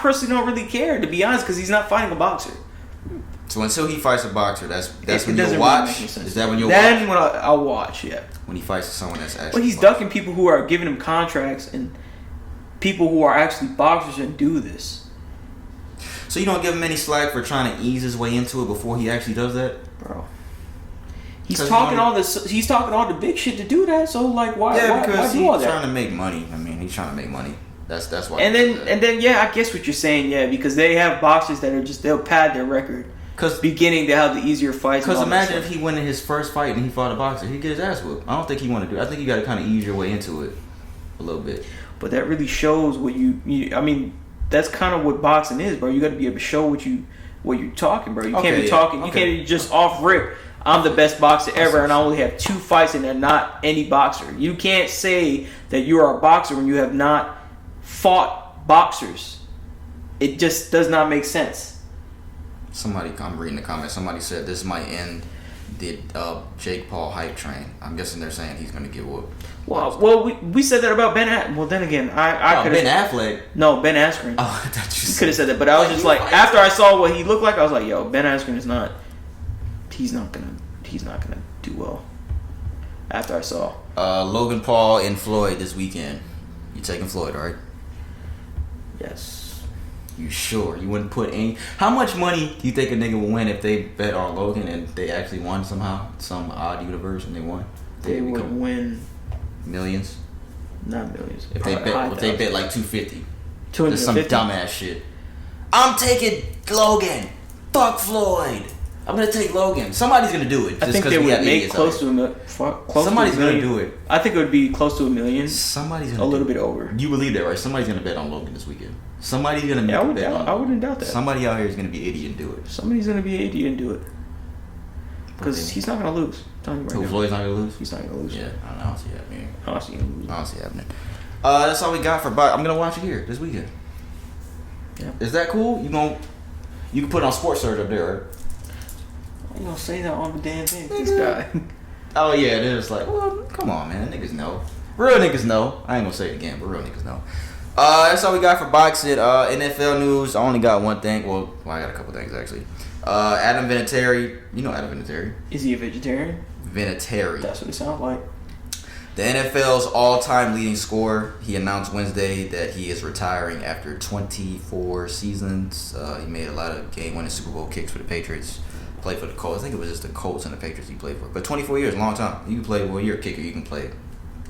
personally don't really care, to be honest, because he's not fighting a boxer. So until he fights a boxer, that's when you'll really watch. Is that when you'll watch? Then when I'll watch, yeah. When he fights someone that's actually. But he's ducking people who are giving him contracts and people who are actually boxers and do this. So you don't give him any slack for trying to ease his way into it before he actually does that, bro. He's talking all this. He's talking all the big shit to do that. So like, why? Yeah, because why do all he's that? trying to make money. I mean, he's trying to make money. That's why. And then yeah, I guess what you're saying, yeah, because they have boxers that are they'll pad their record. Because beginning to have the easier fights. Because imagine if he went in his first fight and he fought a boxer, he'd get his ass whooped. I don't think he want to do it. I think you got to kind of ease your way into it a little bit. But that really shows what you I mean, that's kind of what boxing is, bro. You got to be able to show what you're talking, bro. You can't be talking. You can't be just off rip. I'm the best boxer ever, and I only have 2 fights, and they're not any boxer. You can't say that you are a boxer when you have not fought boxers. It just does not make sense. I'm reading the comments. Somebody said this might end the Jake Paul hype train. I'm guessing they're saying he's going to get whooped. Well, we said that about Ben. Well, then again, I could Ben Affleck. No, Ben Askren. Oh, I thought you could have said that, but I was just like, after I saw what he looked like, I was like, yo, Ben Askren is not. He's not gonna do well. After I saw Logan Paul and Floyd this weekend. You taking Floyd, right? Yes. You sure? You wouldn't put any... How much money do you think a nigga will win if they bet on Logan and they actually won somehow? Some odd universe and they won? They would win... Millions? Not millions. If they bet like 250. 250? Some dumbass shit. I'm taking Logan. Fuck Floyd. I'm going to take Logan. Somebody's going to do it. I think they would make close to a million. Somebody's going to do it. I think it would be close to $1 million. Somebody's going to a little bit over. You believe that, right? Somebody's going to bet on Logan this weekend. Somebody's going to make a bet on I wouldn't doubt that. Somebody out here is going to be an idiot and do it. Somebody's going to be an idiot and do it. Because he's not going to lose. Floyd's not going to lose? He's not going to lose. Yeah, I don't see it happening. I don't see him losing. I don't see it happening. That's all we got for I'm going to watch it here this weekend. Yeah. Is that cool? You can put it on Sports Surge up there, right? You gonna say that on the damn thing? This guy. Oh yeah, they're just like, well, come on, man. Niggas know. Real niggas know. I ain't gonna say it again, but real niggas know. That's all we got for boxing. NFL news. I only got one thing. Well, I got a couple things actually. Adam Vinatieri. You know Adam Vinatieri. Is he a vegetarian? Vinatieri. That's what it sounds like. The NFL's all-time leading scorer. He announced Wednesday that he is retiring after 24 seasons. He made a lot of game-winning Super Bowl kicks for the Patriots. Played for the Colts. I think it was just the Colts and the Patriots he played for. But 24 years, a long time. You can play, well, you're a kicker. You can play.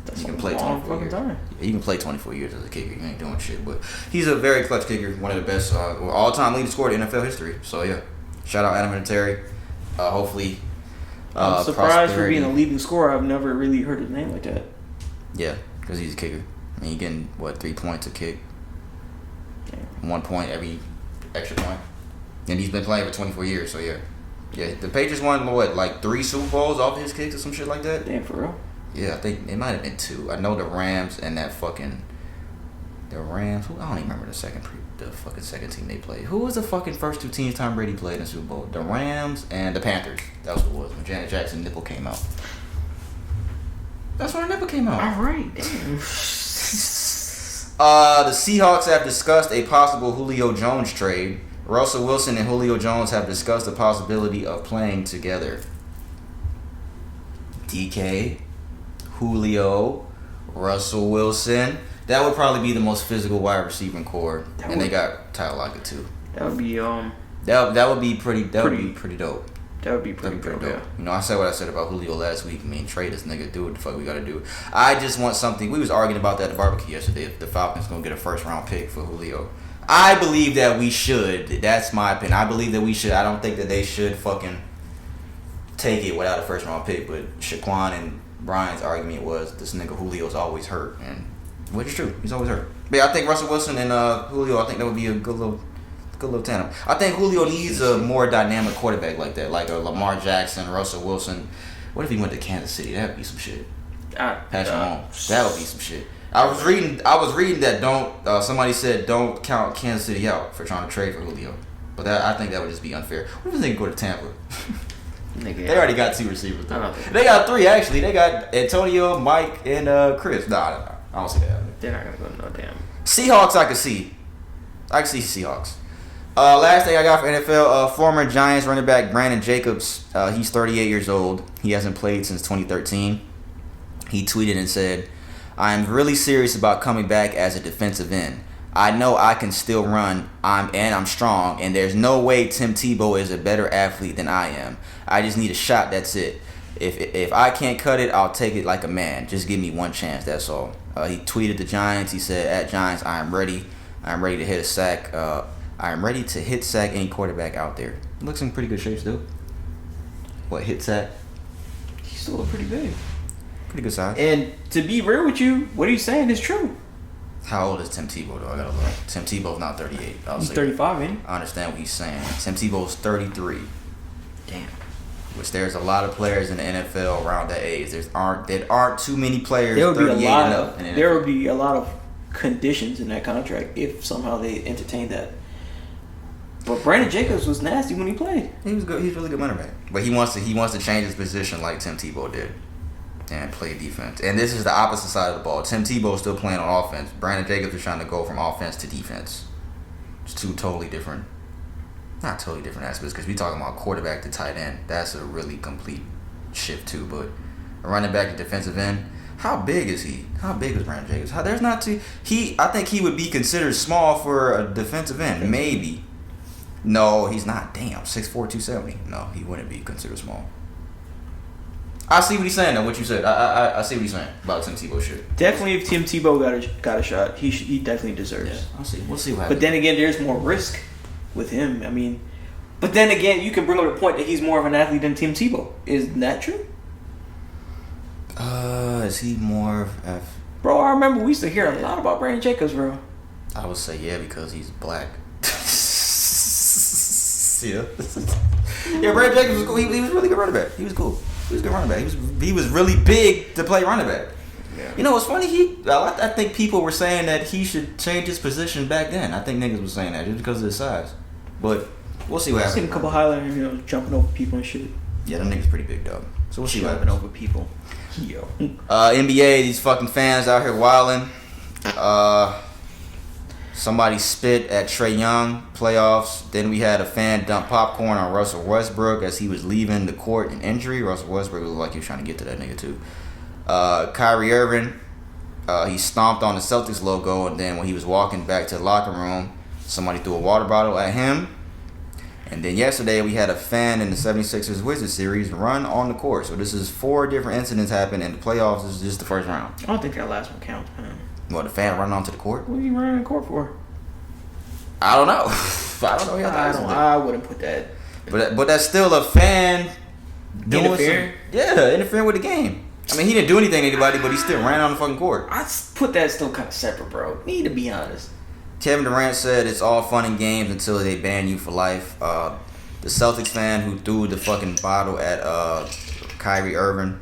That's you can play 24 years. Time. You can play 24 years as a kicker. You ain't doing shit. But he's a very clutch kicker. One of the best all-time leading scorer in NFL history. So, yeah. Shout out Adam Vinatieri. Hopefully, I'm surprised for being a leading scorer. I've never really heard his name like that. Yeah, because he's a kicker. I mean, you're getting, 3 points a kick? Damn. 1 point every extra point. And he's been playing for 24 years, so yeah. Yeah, the Patriots won, 3 Super Bowls off his kicks or some shit like that? Damn, for real? Yeah, I think it might have been 2. I know the Rams and that fucking... The Rams... I don't even remember the second team they played. Who was the fucking first 2 teams Tom Brady played in the Super Bowl? The Rams and the Panthers. That was what it was, when Janet Jackson's nipple came out. That's when her nipple came out. All right, damn. The Seahawks have discussed a possible Julio Jones trade. Russell Wilson and Julio Jones have discussed the possibility of playing together. DK, Julio, Russell Wilson. That would probably be the most physical wide receiving core. And they got Tyler Lockett too. That would be That would be pretty dope. That would be pretty That'd be dope. pretty dope. You know, I said what I said about Julio last week. I mean, trade this nigga. Do what the fuck we gotta do. I just want something. We was arguing about that at the barbecue yesterday. If the Falcons gonna get a first round pick for Julio. I believe that we should. That's my opinion. I believe that we should. I don't think that they should fucking take it without a first round pick. But Shaquan and Brian's argument was this nigga Julio's always hurt, and which is true. He's always hurt. But yeah, I think Russell Wilson and Julio. I think that would be a good little tandem. I think Julio needs a more dynamic quarterback like that, like a Lamar Jackson, Russell Wilson. What if he went to Kansas City? That'd be some shit. Patrick Mahomes. That would be some shit. I was reading that somebody said don't count Kansas City out for trying to trade for Julio, but I think that would just be unfair. What if they go to Tampa? They already got 2 receivers. They got 3 actually. They got Antonio, Mike, and Chris. Nah, I don't see that. They're not gonna go to no damn. Seahawks, I can see Seahawks. Last thing I got for NFL, former Giants running back Brandon Jacobs. He's 38 years old. He hasn't played since 2013. He tweeted and said, "I am really serious about coming back as a defensive end. I know I can still run. I'm strong, and there's no way Tim Tebow is a better athlete than I am. I just need a shot. That's it. If I can't cut it, I'll take it like a man. Just give me one chance. That's all." He tweeted the Giants. He said, "At Giants, I am ready. I'm ready to hit a sack. I am ready to hit sack any quarterback out there." Looks in pretty good shape still. What, hit sack? He's still pretty big. Pretty good size. And to be real with you, what he's saying is true. How old is Tim Tebow though? I gotta look. Tim Tebow's not 38. He's 35, ain't he? I understand what he's saying. Tim Tebow's 33. Damn. Which there's a lot of players in the NFL around that age. There aren't too many players There would 38 be a lot and of up in the NFL. there would be a lot of conditions in that contract if somehow they entertained that. But Brandon Jacobs was nasty when he played. He was good. He's a really good running back. But he wants to change his position like Tim Tebow did and play defense. And this is the opposite side of the ball. Tim Tebow's still playing on offense. Brandon Jacobs is trying to go from offense to defense. It's two totally different, not totally different aspects, because we talking about quarterback to tight end. That's a really complete shift too. But a running back to defensive end, how big is he? How big is Brandon Jacobs? I think he would be considered small for a defensive end. Maybe. No, he's not. Damn, 6'4", 270. No, he wouldn't be considered small. I see what he's saying though. What you said, I see what he's saying about Tim Tebow shit. Definitely, if Tim Tebow got a shot, he definitely deserves. Yeah, I'll see. We'll see what happens. But then again, there's more risk with him. I mean, but then again, you can bring up the point that he's more of an athlete than Tim Tebow. Isn't that true? Is he more of? Bro, I remember we used to hear a lot about Brandon Jacobs, bro. I would say yeah, because he's black. Yeah. Yeah, Brandon Jacobs was cool. He was really good running back. He was cool. He was a good running back. He was really big to play running back. Yeah. You know what's funny? I think people were saying that he should change his position back then. I think niggas was saying that just because of his size. But we'll see what happens. I've seen a couple highlights, jumping over people and shit. Yeah, them niggas pretty big, dog. So we'll see what Jumping happens. over people. Yo. NBA, these fucking fans out here wilding. Somebody spit at Trae Young playoffs. Then we had a fan dump popcorn on Russell Westbrook as he was leaving the court in injury. Russell Westbrook looked like he was trying to get to that nigga too. Kyrie Irving, he stomped on the Celtics logo, and then when he was walking back to the locker room, somebody threw a water bottle at him. And then yesterday we had a fan in the 76ers Wizards series run on the court. So this is 4 different incidents happened in the playoffs. This is just the first round. I don't think that last one counts, man. What, the fan running onto the court? What are you running the court for? I don't know. I don't know. I wouldn't put that. But that's still a fan doing Interfering? interfering with the game. I mean, he didn't do anything to anybody, but he still ran on the fucking court. I put that still kind of separate, bro. Need to be honest. Kevin Durant said it's all fun and games until they ban you for life. The Celtics fan who threw the fucking bottle at Kyrie Irving,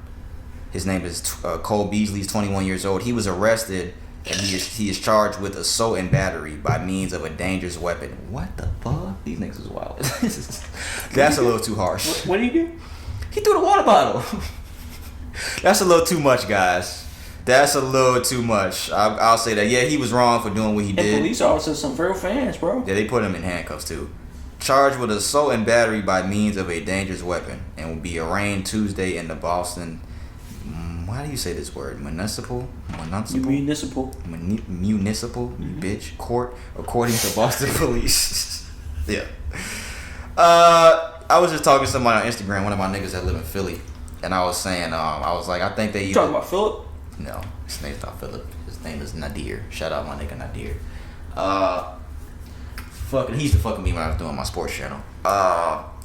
his name is Cole Beasley. He's 21 years old. He was arrested. And he is charged with assault and battery by means of a dangerous weapon. What the fuck? These niggas is wild. That's a little too harsh. What did he do? He threw the water bottle. That's a little too much, guys. That's a little too much. I'll say that. Yeah, he was wrong for doing what he did. And police officers, some real fans, bro. Yeah, they put him in handcuffs too. Charged with assault and battery by means of a dangerous weapon, and will be arraigned Tuesday in the Boston. How do you say this word? Municipal, Municipal, you bitch. Court, according to Boston police. Yeah. I was just talking to somebody on Instagram, one of my niggas that live in Philly, and I was saying, I was like, I think they You talking about Philip? No, his name's not Philip. His name is Nadir. Shout out my nigga Nadir. He used to fuck with me when I was doing my sports channel.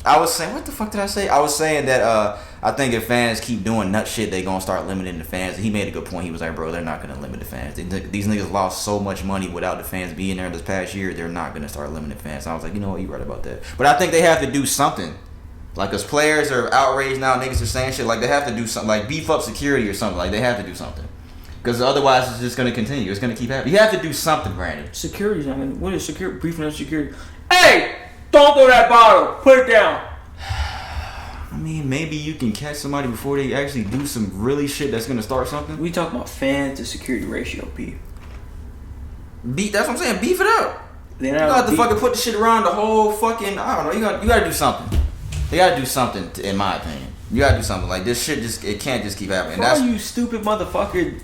I was saying, what the fuck did I say? I was saying that I think if fans keep doing nut shit, they gonna start limiting the fans. And he made a good point. He was like, bro, they're not gonna limit the fans. These niggas lost so much money without the fans being there this past year. They're not gonna start limiting fans. And I was like, you know what, you're right about that. But I think they have to do something. Like, as players are outraged now, niggas are saying shit. Like, they have to do something. Like, beef up security or something. Like, they have to do something. Because otherwise, it's just gonna continue. It's gonna keep happening. You have to do something, Brandon. Security's not gonna. What is security? Briefing on security. Hey, don't throw that bottle. Put it down. I mean, maybe you can catch somebody before they actually do some really shit that's gonna start something. We talking about fan to security ratio, P. That's what I'm saying. Beef it up. You got to fucking put the shit around the whole fucking. I don't know. You got to do something. They got to do something. In my opinion, you got to do something. Like, this shit it can't just keep happening. For all you stupid motherfucker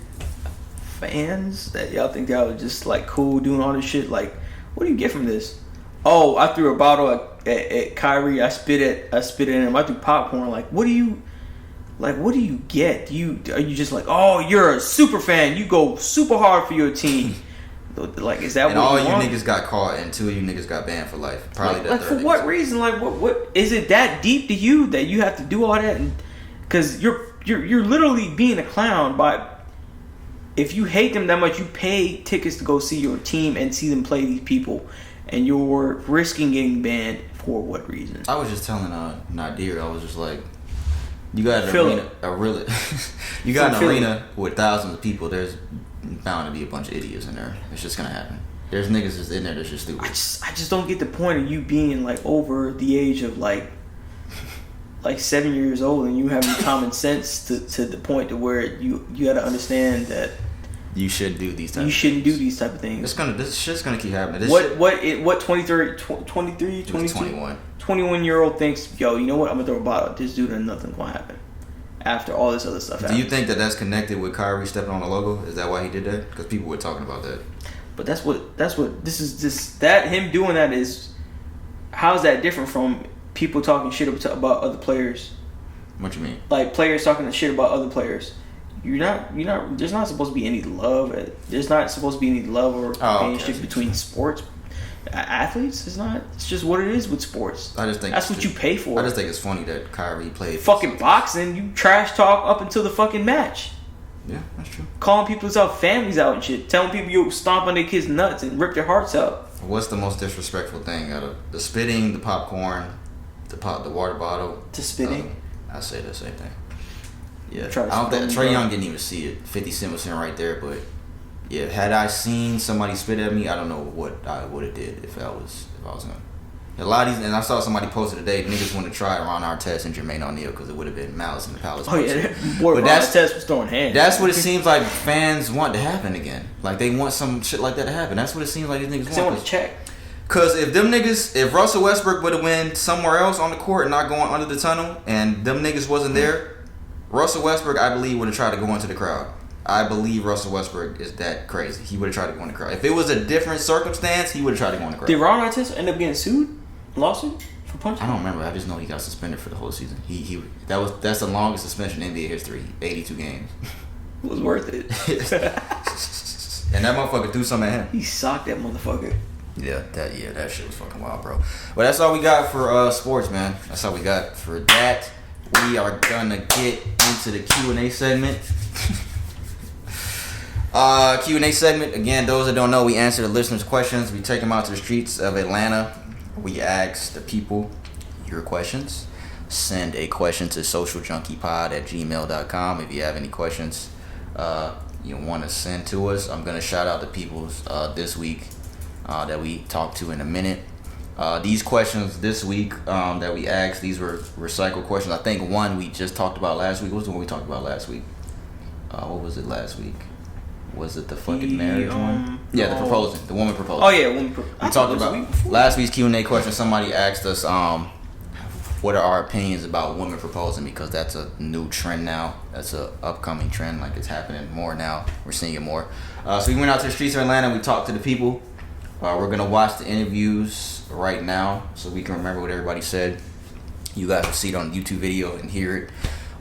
fans that y'all think y'all are just like cool doing all this shit. Like, what do you get from this? Oh, I threw a bottle at Kyrie. I spit it in him. I threw popcorn. Like, what do you get? Are you just like, oh, you're a super fan. You go super hard for your team. Like, is that and what all you you want? niggas got caught and 2 of you niggas got banned for life? Probably like for what reason? Like, what is it that deep to you that you have to do all that? Because you're literally being a clown by. If you hate them that much, you pay tickets to go see your team and see them play these people, and you're risking getting banned for what reason? I was just telling Nadir, I was just like, you got an arena with thousands of people. There's bound to be a bunch of idiots in there. It's just gonna happen. There's niggas just in there that's just stupid. I just don't get the point of you being like over the age of like 7 years old and you having common sense to the point to where you got to understand that you shouldn't do these type of things. This shit's gonna keep happening. What 23, 21-year-old thinks, yo, you know what, I'm gonna throw a bottle at this dude and nothing's gonna happen after all this other stuff happens. Do you think that's connected with Kyrie stepping on the logo? Is that why he did that? Because people were talking about that. But that's what that him doing that is. How's that different from people talking shit about other players? What you mean? Like players talking shit about other players. You're not. There's not supposed to be any love. There's not supposed to be any love or companionship between sports athletes. It's not. It's just what it is with sports. I just think that's what you pay for. I just think it's funny that Kyrie played fucking boxing. You trash talk up until the fucking match. Yeah, that's true. Calling people's families out and shit. Telling people you stomp on their kids' nuts and rip their hearts out. What's the most disrespectful thing out of the spitting, the popcorn, the water bottle? The spitting. I say the same thing. Yeah, I don't think Trae Young didn't even see it. 50 Cent was sitting right there, but yeah, had I seen somebody spit at me, I don't know what I would have did if I was him. A lot of these, and I saw somebody posted today, niggas want to try Ron Artest and Jermaine O'Neal because it would have been Malice in the Palace. Oh yeah, but Artest was throwing hands. That's what it seems like fans want to happen again. Like they want some shit like that to happen. That's what it seems like these niggas want. They want to check. Because if Russell Westbrook would have went somewhere else on the court and not going under the tunnel, and them niggas wasn't there, Russell Westbrook, I believe, would have tried to go into the crowd. I believe Russell Westbrook is that crazy. He would have tried to go in the crowd. If it was a different circumstance, he would have tried to go in the crowd. Did Ron Artest end up getting sued? Lawsuit? For punching? I don't remember. I just know he got suspended for the whole season. That's the longest suspension in NBA history. 82 games. It was worth it. And that motherfucker threw something at him. He socked that motherfucker. Yeah, that shit was fucking wild, bro. But that's all we got for sports, man. That's all we got for that. We are gonna get into the Q&A segment. Q&A segment. Again, those that don't know, we answer the listeners' questions. We take them out to the streets of Atlanta. We ask the people your questions. Send a question to socialjunkiepod@gmail.com if you have any questions you want to send to us. I'm going to shout out the people this week that we talked to in a minute. These questions this week that we asked, these were recycled questions. I think one we just talked about last week. What was the one we talked about last week? What was it last week? Was it the fucking marriage one? Yeah, the proposing. The woman proposing. Oh yeah, woman proposing. We talked about last week's Q&A question. Somebody asked us what are our opinions about women proposing, because that's a new trend now. That's a upcoming trend. Like, it's happening more now. We're seeing it more. So we went out to the streets of Atlanta. We talked to the people. We're going to watch the interviews right now so we can remember what everybody said. you guys will see it on the YouTube video and hear it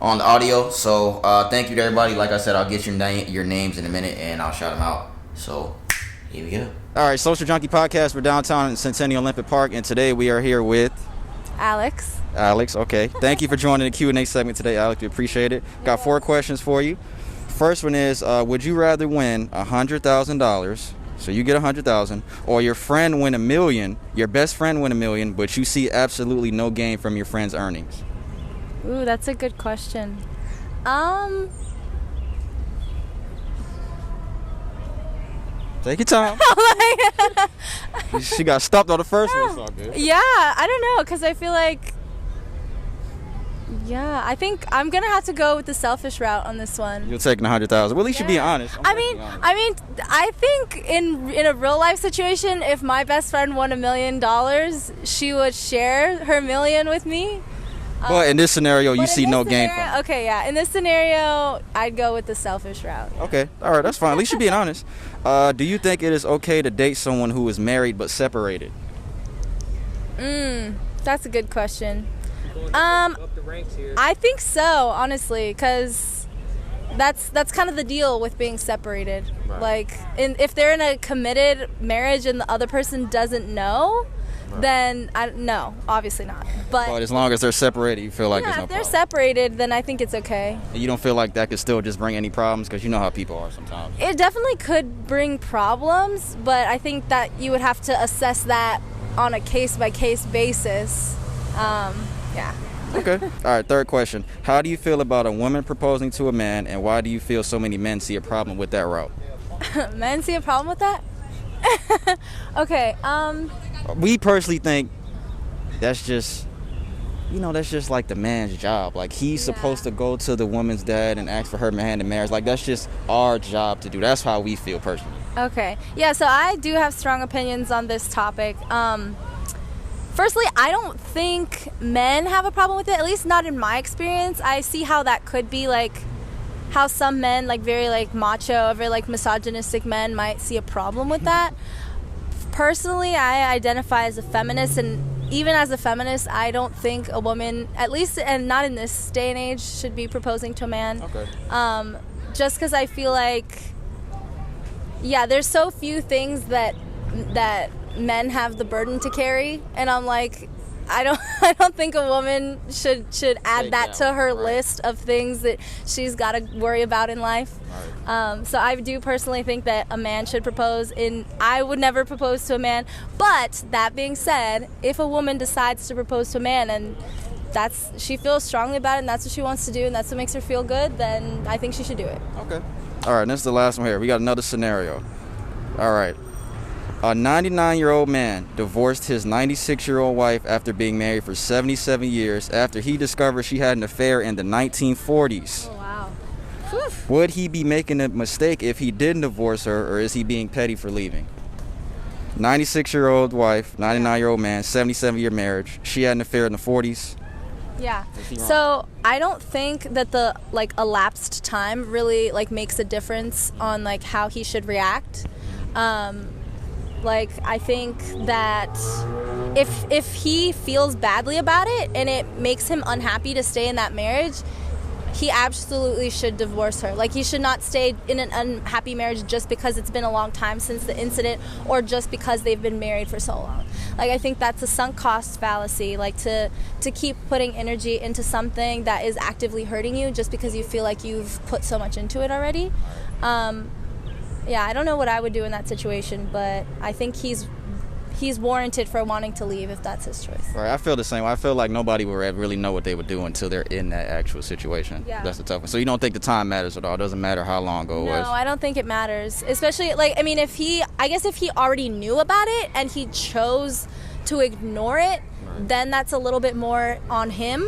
on the audio. So thank you to everybody. Like I said, I'll get your names in a minute and I'll shout them out. So here we go. All right, Social Junkie Podcast. We're downtown in Centennial Olympic Park, and today we are here with Alex. Okay. Thank you for joining the Q&A segment today, Alex. We appreciate it. Got 4 questions for you. First one is, would you rather win $100,000, so you get $100,000, or your friend win $1 million, your best friend win $1 million, but you see absolutely no gain from your friend's earnings? Ooh, that's a good question. Take your time. She got stopped on the first one. It's all good. Yeah, I don't know, because I feel like, I think I'm gonna have to go with the selfish route on this one. You're taking $100,000. Well, at least you're being honest. I think in a real life situation, if my best friend won $1 million, she would share her million with me. But in this scenario, you see no gain from it. Okay, yeah. In this scenario, I'd go with the selfish route. Okay, all right, that's fine. At least you're being honest. Do you think it is okay to date someone who is married but separated? That's a good question. I think so, honestly, because that's kind of the deal with being separated. Right. Like, if they're in a committed marriage and the other person doesn't know, then no, obviously not. But as long as they're separated, you feel like there's no if they're problem. separated, then I think it's okay. And you don't feel like that could still just bring any problems, because you know how people are sometimes. It definitely could bring problems, but I think that you would have to assess that on a case-by-case basis. Okay. All right, third question. How do you feel about a woman proposing to a man, and why do you feel so many men see a problem with that route? Men see a problem with that? Okay, We personally think that's just like the man's job. Like, he's supposed to go to the woman's dad and ask for her hand in marriage. Like, that's just our job to do. That's how we feel personally. Okay. Yeah, so I do have strong opinions on this topic. Firstly, I don't think men have a problem with it, at least not in my experience. I see how that could be, like, how some men, like, very, like, macho, very, like, misogynistic men might see a problem with that. Personally, I identify as a feminist, and even as a feminist, I don't think a woman, at least, and not in this day and age, should be proposing to a man. Okay. Just because I feel like, there's so few things that men have the burden to carry, and I'm like, I don't think a woman should add that to her list of things that she's got to worry about in life. Right. So I do personally think that a man should propose. I would never propose to a man, but that being said, if a woman decides to propose to a man and she feels strongly about it and that's what she wants to do and that's what makes her feel good, then I think she should do it. Okay. All right, and this is the last one here. We got another scenario. All right. A 99-year-old man divorced his 96-year-old wife after being married for 77 years after he discovered she had an affair in the 1940s. Oh, wow. Would he be making a mistake if he didn't divorce her, or is he being petty for leaving? 96-year-old wife, 99-year-old man, 77-year marriage. She had an affair in the 40s. Yeah. So I don't think that the elapsed time really makes a difference on how he should react. I think that if he feels badly about it and it makes him unhappy to stay in that marriage, he absolutely should divorce her. He should not stay in an unhappy marriage just because it's been a long time since the incident or just because they've been married for so long. I think that's a sunk cost fallacy, to keep putting energy into something that is actively hurting you just because you feel like you've put so much into it already. I don't know what I would do in that situation, but I think he's warranted for wanting to leave if that's his choice. Right, I feel the same. I feel like nobody will really know what they would do until they're in that actual situation. Yeah. That's the tough one. So you don't think the time matters at all? It doesn't matter how long ago it was? No, I don't think it matters. Especially, if he already knew about it and he chose to ignore it, then that's a little bit more on him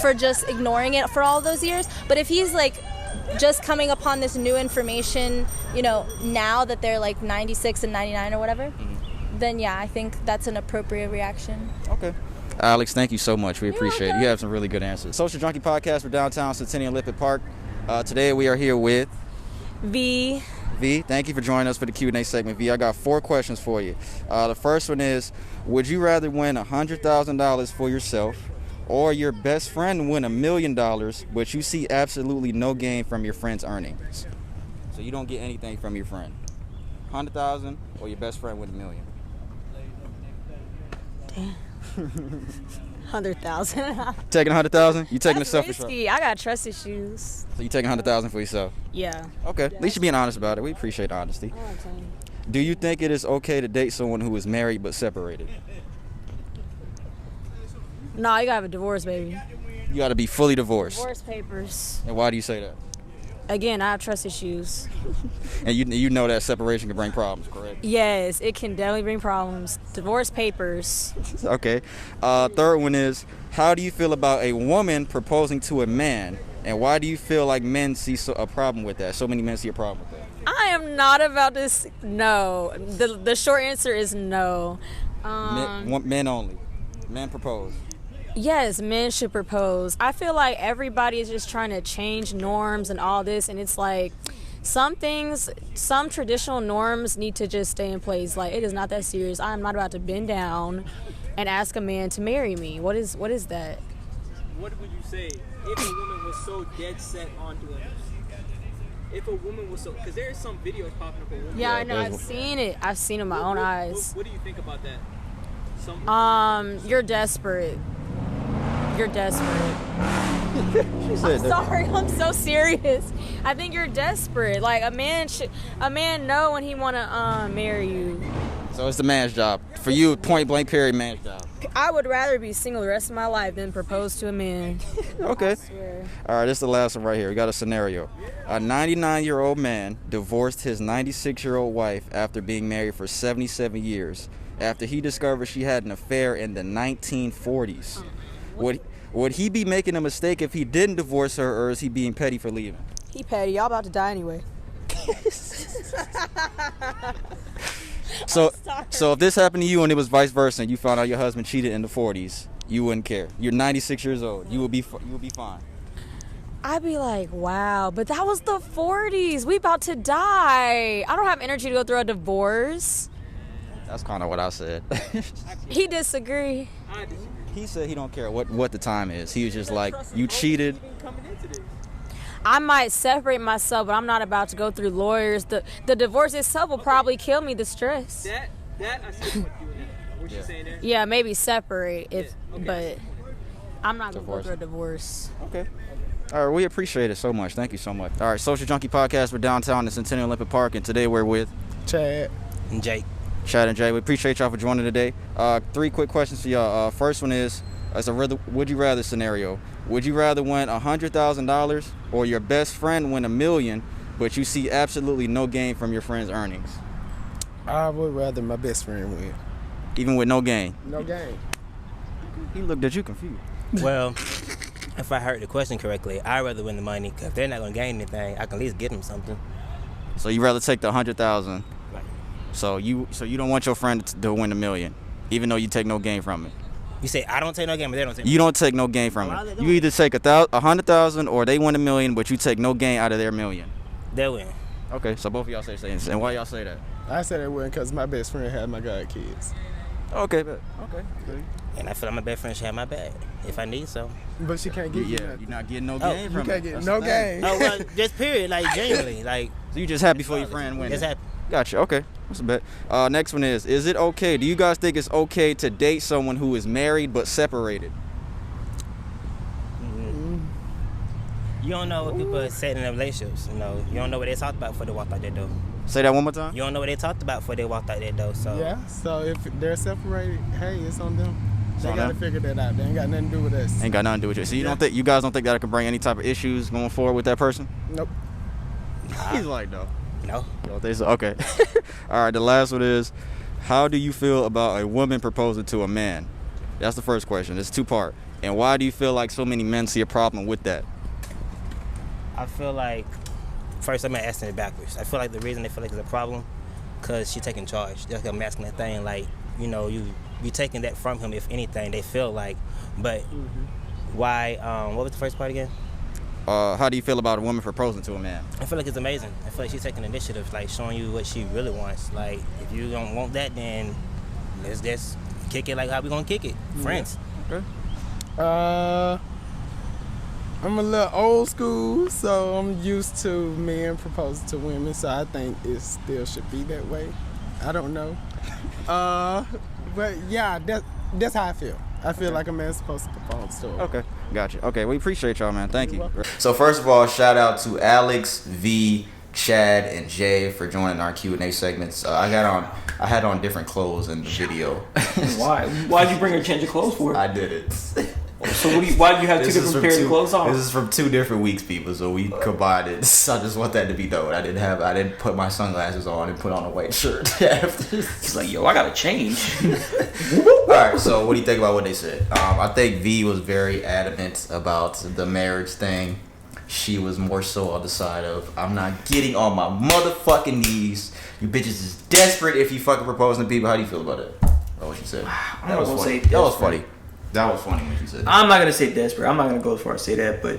for just ignoring it for all those years. But if he's just coming upon this new information, now that they're 96 and 99 or whatever, then I think that's an appropriate reaction. Okay. Alex, thank you so much. We appreciate it. You have some really good answers. Social Junkie Podcast, we're downtown Centennial Olympic Park. Today we are here with V. Thank you for joining us for the Q&A segment. V, I got 4 questions for you. The first one is, would you rather win $100,000 for yourself or your best friend win $1 million, but you see absolutely no gain from your friend's earnings. So you don't get anything from your friend. 100,000 or your best friend win $1 million. Damn. 100,000. Taking 100,000? You taking That's the selfish? risky. I got trust issues. So you taking 100,000 for yourself? Yeah. Okay. At least you're being honest about it. We appreciate honesty. Do you think it is okay to date someone who is married but separated? No, you gotta have a divorce, baby. You got to be fully divorced. Divorce papers. And why do you say that? Again, I have trust issues. And you know that separation can bring problems, correct? Yes, it can definitely bring problems. Divorce papers. Okay. Third one is, how do you feel about a woman proposing to a man? And why do you feel like men see a problem with that? So many men see a problem with that. I am not about this. No. The short answer is no. Men only. Men propose. Yes, men should propose. I feel like everybody is just trying to change norms and all this, and it's like some traditional norms need to just stay in place. Like, it is not that serious. I'm not about to bend down and ask a man to marry me. What is that? What would you say if a woman was so dead set onto it? If a woman was so, because there's some videos popping up of women. Yeah, I know. I've seen it. I've seen it with my own eyes. What do you think about that? You're desperate. You're desperate. She said I'm sorry, I'm so serious. I think you're desperate. Like, a man know when he wanna marry you. So it's the man's job. For you, point blank period, man's job. I would rather be single the rest of my life than propose to a man. Okay. I swear. All right, this is the last one right here. We got a scenario. A 99-year-old man divorced his 96-year-old wife after being married for 77 years, after he discovered she had an affair in the 1940s. Would he be making a mistake if he didn't divorce her, or is he being petty for leaving? He petty. Y'all about to die anyway. So if this happened to you and it was vice versa, and you found out your husband cheated in the 40s, you wouldn't care. You're 96 years old. You would be fine. I'd be like, wow, but that was the 40s. We about to die. I don't have energy to go through a divorce. That's kind of what I said. He disagree. He said he don't care what the time is. He was just like, you cheated. I might separate myself, but I'm not about to go through lawyers. The divorce itself will probably kill me, the stress. That I see what you what you saying there. Yeah, maybe separate, Okay. but I'm not going to go through a divorce. Okay. All right, we appreciate it so much. Thank you so much. All right, Social Junkie Podcast. We're downtown in Centennial Olympic Park, and today we're with Chad and Jake. Chad and Jay. We appreciate y'all for joining today. 3 quick questions for y'all. First one is, as a would you rather scenario. Would you rather win $100,000 or your best friend win $1 million, but you see absolutely no gain from your friend's earnings? I would rather my best friend win. Even with no gain? No gain. He looked at you confused. Well, if I heard the question correctly, I'd rather win the money, because if they're not going to gain anything, I can at least get them something. So you rather take the $100,000? Right. So you don't want your friend to win $1 million, even though you take no gain from it? You say I don't take no gain, but they don't take. You don't take no gain from it. You either take $100,000 or they win $1 million, but you take no gain out of their $1 million. They'll win. Okay, so both of y'all say the and why y'all say that? I said it wouldn't because my best friend had my god kids. Okay, but okay. And I feel like my best friend should have my bag if I need so. But she can't get you. Yeah, you're not getting no gain from it. You can't get That's no the thing. gain. Oh well, just period, like genuinely, like. So you just happy for your friend winning? Just happy. Gotcha. Okay, that's a bet. Next one is it okay? Do you guys think it's okay to date someone who is married but separated? You don't know what people are saying in their relationships. You know, you don't know what they talked about before they walked out that door. Say that one more time. You don't know what they talked about before they walked out that door. So Yeah, so if they're separated, hey, it's on them. They on gotta them. figure that out. They ain't got nothing to do with us. Ain't got nothing to do with you. So you guys don't think that it can bring any type of issues going forward with that person? Nope. He's like, no. no. You don't think so? Okay. All right, the last one is, how do you feel about a woman proposing to a man? That's the first question. It's 2-part. And why do you feel like so many men see a problem with that? I feel like, first I'm asking it backwards. I feel like the reason they feel like it's a problem, because she's taking charge. That's like a masculine thing. Like, you know, you taking that from him, if anything, they feel like. But why, what was the first part again? How do you feel about a woman proposing to a man? I feel like it's amazing. I feel like she's taking initiative, like showing you what she really wants. Like, if you don't want that, then let's just kick it like how we gonna kick it. Friends. Okay. I'm a little old school, so I'm used to men proposing to women, so I think it still should be that way. I don't know. But yeah, that's how I feel. I feel like a man's supposed to propose to her. Okay, gotcha. Okay, we appreciate y'all, man. Thank you. So first of all, shout out to Alex, V, Chad, and Jay for joining our Q&A segments. I had on different clothes in the video. Why? Why'd you bring a change of clothes for? I did it. So why do you have two different pairs of clothes on? This is from 2 different weeks, people. So we combined it. So I just want that to be known. I didn't put my sunglasses on and put on a white shirt after. He's like, yo, I gotta change. All right. So what do you think about what they said? I think V was very adamant about the marriage thing. She was more so on the side of, I'm not getting on my motherfucking knees. You bitches is desperate if you fucking proposing to people. How do you feel about it? Oh, what she said. That was funny. That was funny. That was funny when she said that. I'm not gonna say desperate. I'm not gonna go as far as say that, but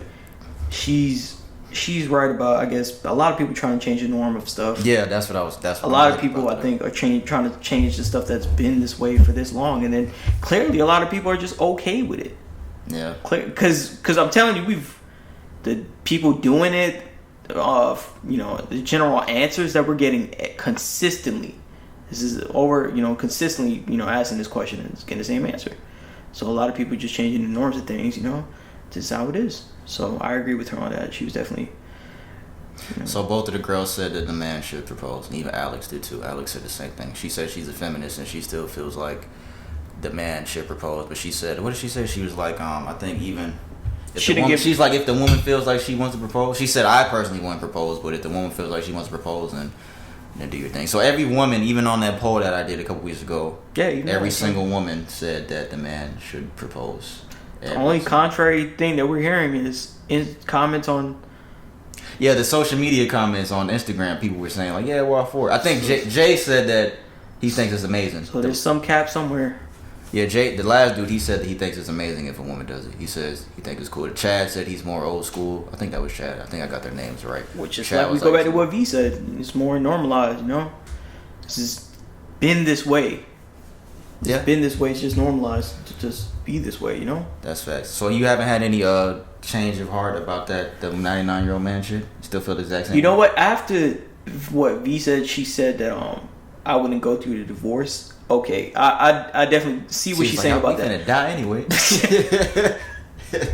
she's right about, I guess, a lot of people trying to change the norm of stuff. Yeah, that's what a lot of people, I think, are trying to change the stuff that's been this way for this long, and then clearly a lot of people are just okay with it. Yeah. Because I'm telling you, the people doing it, the general answers that we're getting consistently. This is consistently, asking this question and getting the same answer. So a lot of people just changing the norms of things, this is how it is. So I agree with her on that. She was definitely. So both of the girls said that the man should propose, and even Alex did too. Alex said the same thing. She said she's a feminist and she still feels like the man should propose. But she said, what did she say? She was like, I think even. She's like, if the woman feels like she wants to propose, she said, I personally want to propose, but if the woman feels like she wants to propose, then do your thing. So every woman, even on that poll that I did a couple weeks ago, every single woman said that the man should propose. The only contrary thing that we're hearing is in comments on. Yeah, the social media comments on Instagram, people were saying like, yeah, we're all for it. I think Jay said that he thinks it's amazing. So there's some cap somewhere. Yeah, Jay, the last dude, he said that he thinks it's amazing if a woman does it. He says he thinks it's cool. Chad said he's more old school. I think that was Chad. I think I got their names right. Which is like, we go back to what V said. It's more normalized, This has been this way. It's been this way. It's just normalized to just be this way, That's facts. So you haven't had any change of heart about that, the 99-year-old man shit? You still feel the exact same? You know what? After what V said, she said that I wouldn't go through the divorce. Okay, I definitely see what she's saying about that. Gonna die anyway. That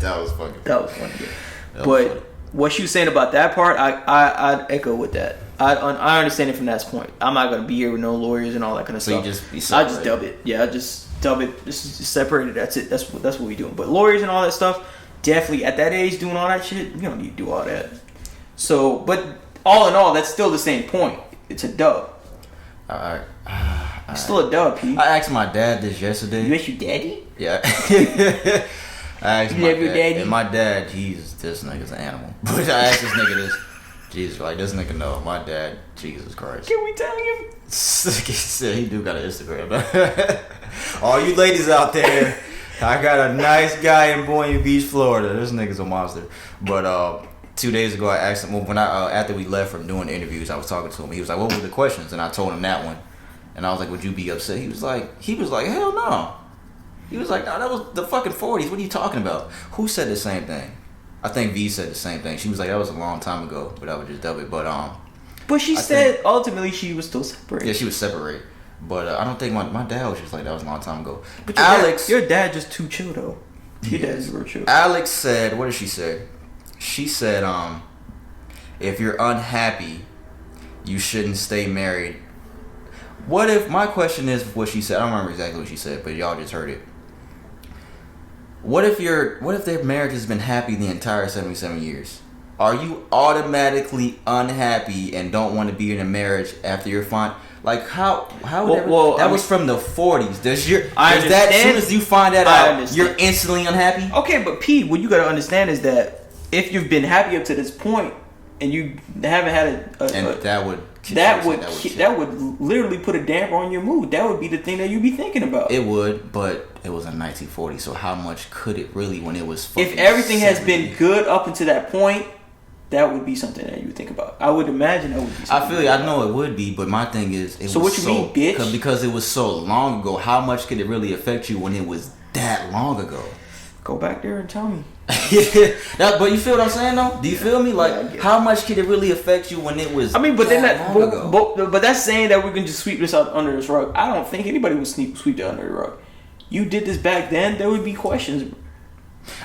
was funny. That was funny. Yeah. But what she was saying about that part, I'd echo with that. I understand it from that point. I'm not gonna be here with no lawyers and all that kind of stuff. So you just be separated. I just dub it. Yeah, I just dub it. This is separated. That's it. That's what we doing. But lawyers and all that stuff, definitely at that age doing all that shit, you don't need to do all that. So, but all in all, that's still the same point. It's a dub. All right. It's still a dub, Pete. I asked my dad this yesterday. You asked your daddy? Yeah. I asked my dad. And my dad, this nigga's an animal. But I asked this nigga this. Jesus, like, this nigga know. My dad, Jesus Christ. Can we tell him? He said he do got an Instagram. All you ladies out there, I got a nice guy in Boynton Beach, Florida. This nigga's a monster. But 2 days ago, I asked him, when after we left from doing the interviews, I was talking to him. He was like, what were the questions? And I told him that one. And I was like, would you be upset? He was like, hell no. He was like, no, that was the fucking 40s. What are you talking about? Who said the same thing? I think V said the same thing. She was like, that was a long time ago, but I would just dub it. But she said ultimately she was still separated. Yeah, she was separated. But I don't think my dad was just like, that was a long time ago. But your dad just too chill though. Your dad's real chill. Alex said, what did she say? She said, if you're unhappy, you shouldn't stay married. What if, my question is what she said, I don't remember exactly what she said, but y'all just heard it. What if their marriage has been happy the entire 77 years? Are you automatically unhappy and don't want to be in a marriage after you're fine? Like that was from the 40s. Does that as soon as you find that out, you're instantly unhappy? Okay, but P, what you gotta understand is that if you've been happy up to this point and you haven't had that would literally put a damper on your mood. That would be the thing that you'd be thinking about. It would, but it was in 1940, so how much could it really when it was fucking if everything 70? has been good up until that point, that would be something that you would think about. I would imagine that would be something. I feel I know it would be, but my thing is mean, bitch? Because it was so long ago, how much could it really affect you when it was that long ago? Go back there and tell me. But you feel what I'm saying though? Do you feel me? Like, how much could it really affect you when it was? I mean, but then that long ago? but that's saying that we can just sweep this out under this rug. I don't think anybody would sweep it under the rug. You did this back then, there would be questions.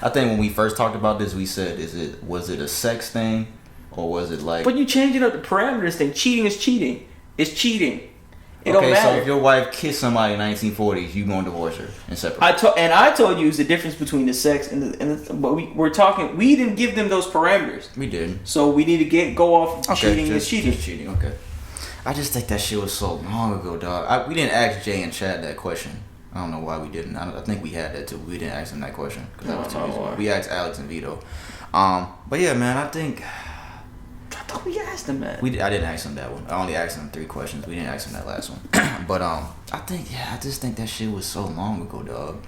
I think when we first talked about this, we said, was it a sex thing, or was it like? But you changing up the parameters thing. Cheating is cheating. It's cheating. It don't matter. So if your wife kissed somebody in 1940s, you gonna divorce her and separate? I told you it's the difference between the sex and the but we're talking. We didn't give them those parameters. We didn't. So we need to go off. Cheating is cheating. Just cheating. Okay. I just think that shit was so long ago, dog. We didn't ask Jay and Chad that question. I don't know why we didn't. I think we had that too. We didn't ask them that question because that was 2 years ago. We asked Alex and Vito. But yeah, man, I thought we asked them that. I didn't ask them that one. I only asked them 3 questions. We didn't ask them that last one. But I just think that shit was so long ago, dog.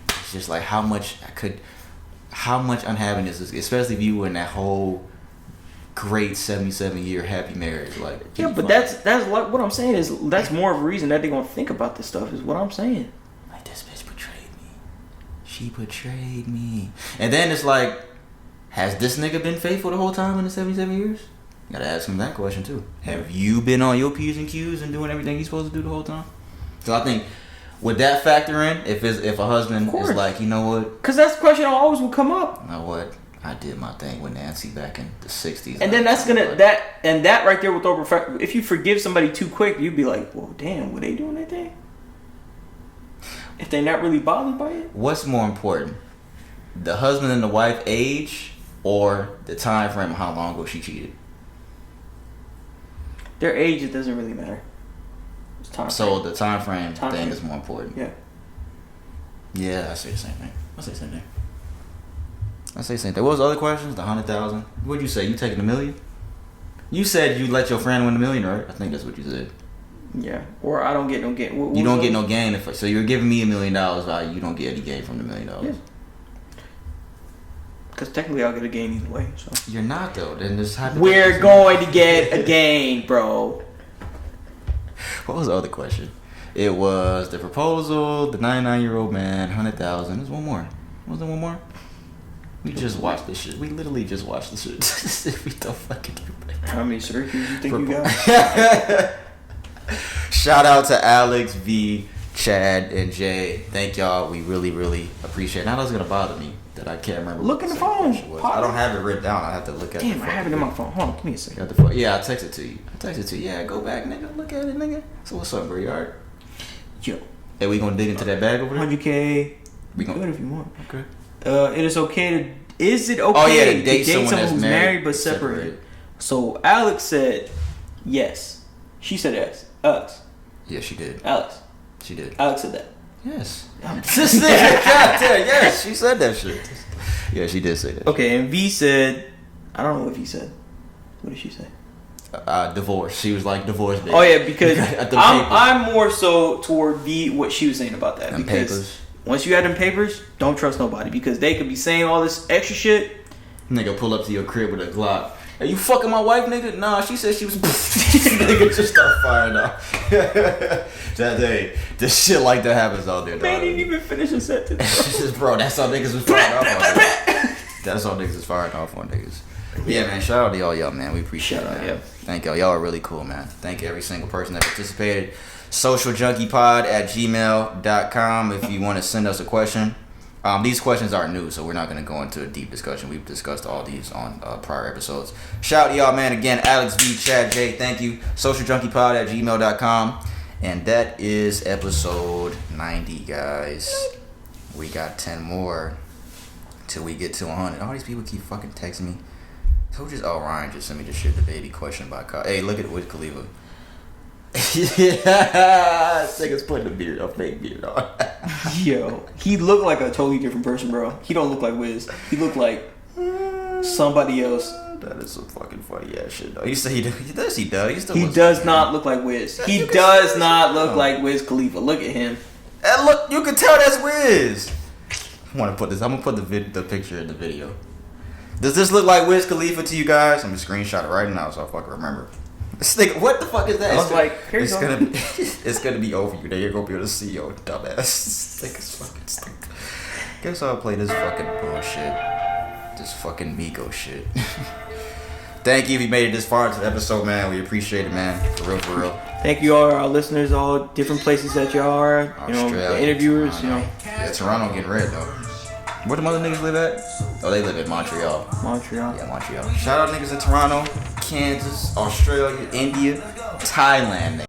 It's just like how much unhappiness is, especially if you were in that whole great 77-year happy marriage. Like, yeah, but that's what I'm saying is that's more of a reason that they're gonna think about this stuff. Is what I'm saying. Like, this bitch betrayed me. She betrayed me. And then it's like, has this nigga been faithful the whole time in the 77 years? You gotta ask him that question too. Have you been on your P's and Q's and doing everything he's supposed to do the whole time? So I think would that factor in if a husband is like, you know what? Because that's the question that always will come up. You know what? I did my thing with Nancy back in the 60s. And then that's gonna that right there will throw. If you forgive somebody too quick, you'd be like, well, damn, were they doing their thing? If they're not really bothered by it. What's more important, the husband and the wife age, or the time frame of how long ago she cheated? Their age, it doesn't really matter. It's time frame. So the time frame thing is more important. Yeah. Yeah, I say the same thing. I say the same thing. What was the other questions? The 100,000. What'd you say? You taking $1 million? You said you let your friend win $1 million, right? I think that's what you said. Yeah. Or I don't get no gain. You don't get no gain so you're giving me $1 million value. You don't get any gain from the $1 million. Yeah. Because technically I'll get a gain either way. So you're not though. Then this we're going to get a gain, bro. What was the other question? It was the proposal, the 99-year-old man, 100,000. There's one more. Was there one more? We just watched this shit. We literally just watched this shit. We don't fucking do that. How many surgeries you think you got? Shout out to Alex, V, Chad, and Jay. Thank y'all. We really, really appreciate it. Now that's gonna bother me that I can't remember. Look in the phone. I don't have it written down. I have to look at it. Damn, I have it in my phone. Hold on, give me a second. Yeah, I text it to you. Yeah, go back, nigga. Look at it, nigga. So what's up, bro? You alright? Yo. Hey, we gonna dig into that bag over there? 100K. We gonna do it if you want. Okay. Is it okay to date someone who's married but separated? So Alex said yes. She said yes. Alex. Yeah, she did. Alex. She did. Alex said that. Yes. This nigga got there. Yes, she said that shit. Yeah, she did say that. Okay, and V said, I don't know what V said. What did she say? Divorce. She was like divorce. Baby. Oh yeah, because I'm more so toward V what she was saying about that. Them because papers. Once you have them papers, don't trust nobody because they could be saying all this extra shit. Nigga pull up to your crib with a Glock. Are you fucking my wife, nigga? Nah, she said she was. Nigga just start firing off. That day, this shit like that happens out there, dog. Man didn't even finish a sentence. Bro, that's how niggas was firing off on niggas. That's how niggas was firing off on niggas. Yeah, man, shout out to y'all, man. We appreciate it, man. Thank y'all. Y'all are really cool, man. Thank you, every single person that participated. socialjunkiePod@gmail.com if you want to send us a question. These questions are new, so we're not going to go into a deep discussion. We've discussed all these on prior episodes. Shout out to y'all, man. Again, Alex, V, Chad, J, thank you. socialjunkiepod@gmail.com. And that is episode 90, guys. We got 10 more till we get to 100. All these people keep fucking texting me. Ryan just sent me this shit, DaBaby question by Kyle. Hey, look at Wiz Khalifa. Yeah, nigga's putting a fake beard on. Yo, he looked like a totally different person, bro. He don't look like Wiz. He looked like somebody else. That is some fucking funny ass shit, though. He said he does. He does not look like Wiz. He does not look like Wiz Khalifa. Look at him. And look, you can tell that's Wiz. I want to put this. I'm gonna put the picture in the video. Does this look like Wiz Khalifa to you guys? I'm gonna screenshot it right now so I fucking remember. This nigga, what the fuck is that? I was like, it's gonna be over you. There you go, be able to see your dumbass. This nigga's fucking stupid. Guess I'll play this fucking bullshit. This fucking Miko shit. Thank you if you made it this far into the episode, man. We appreciate it, man. For real, for real. Thank you all our listeners, all different places that y'all are. You know, Australia, the interviewers, Toronto. you know. Yeah, Toronto getting red, though. Where the other niggas live at? Oh, they live in Montreal. Montreal. Yeah, Montreal. Shout out niggas in Toronto, Kansas, Australia, India, Thailand, nigga.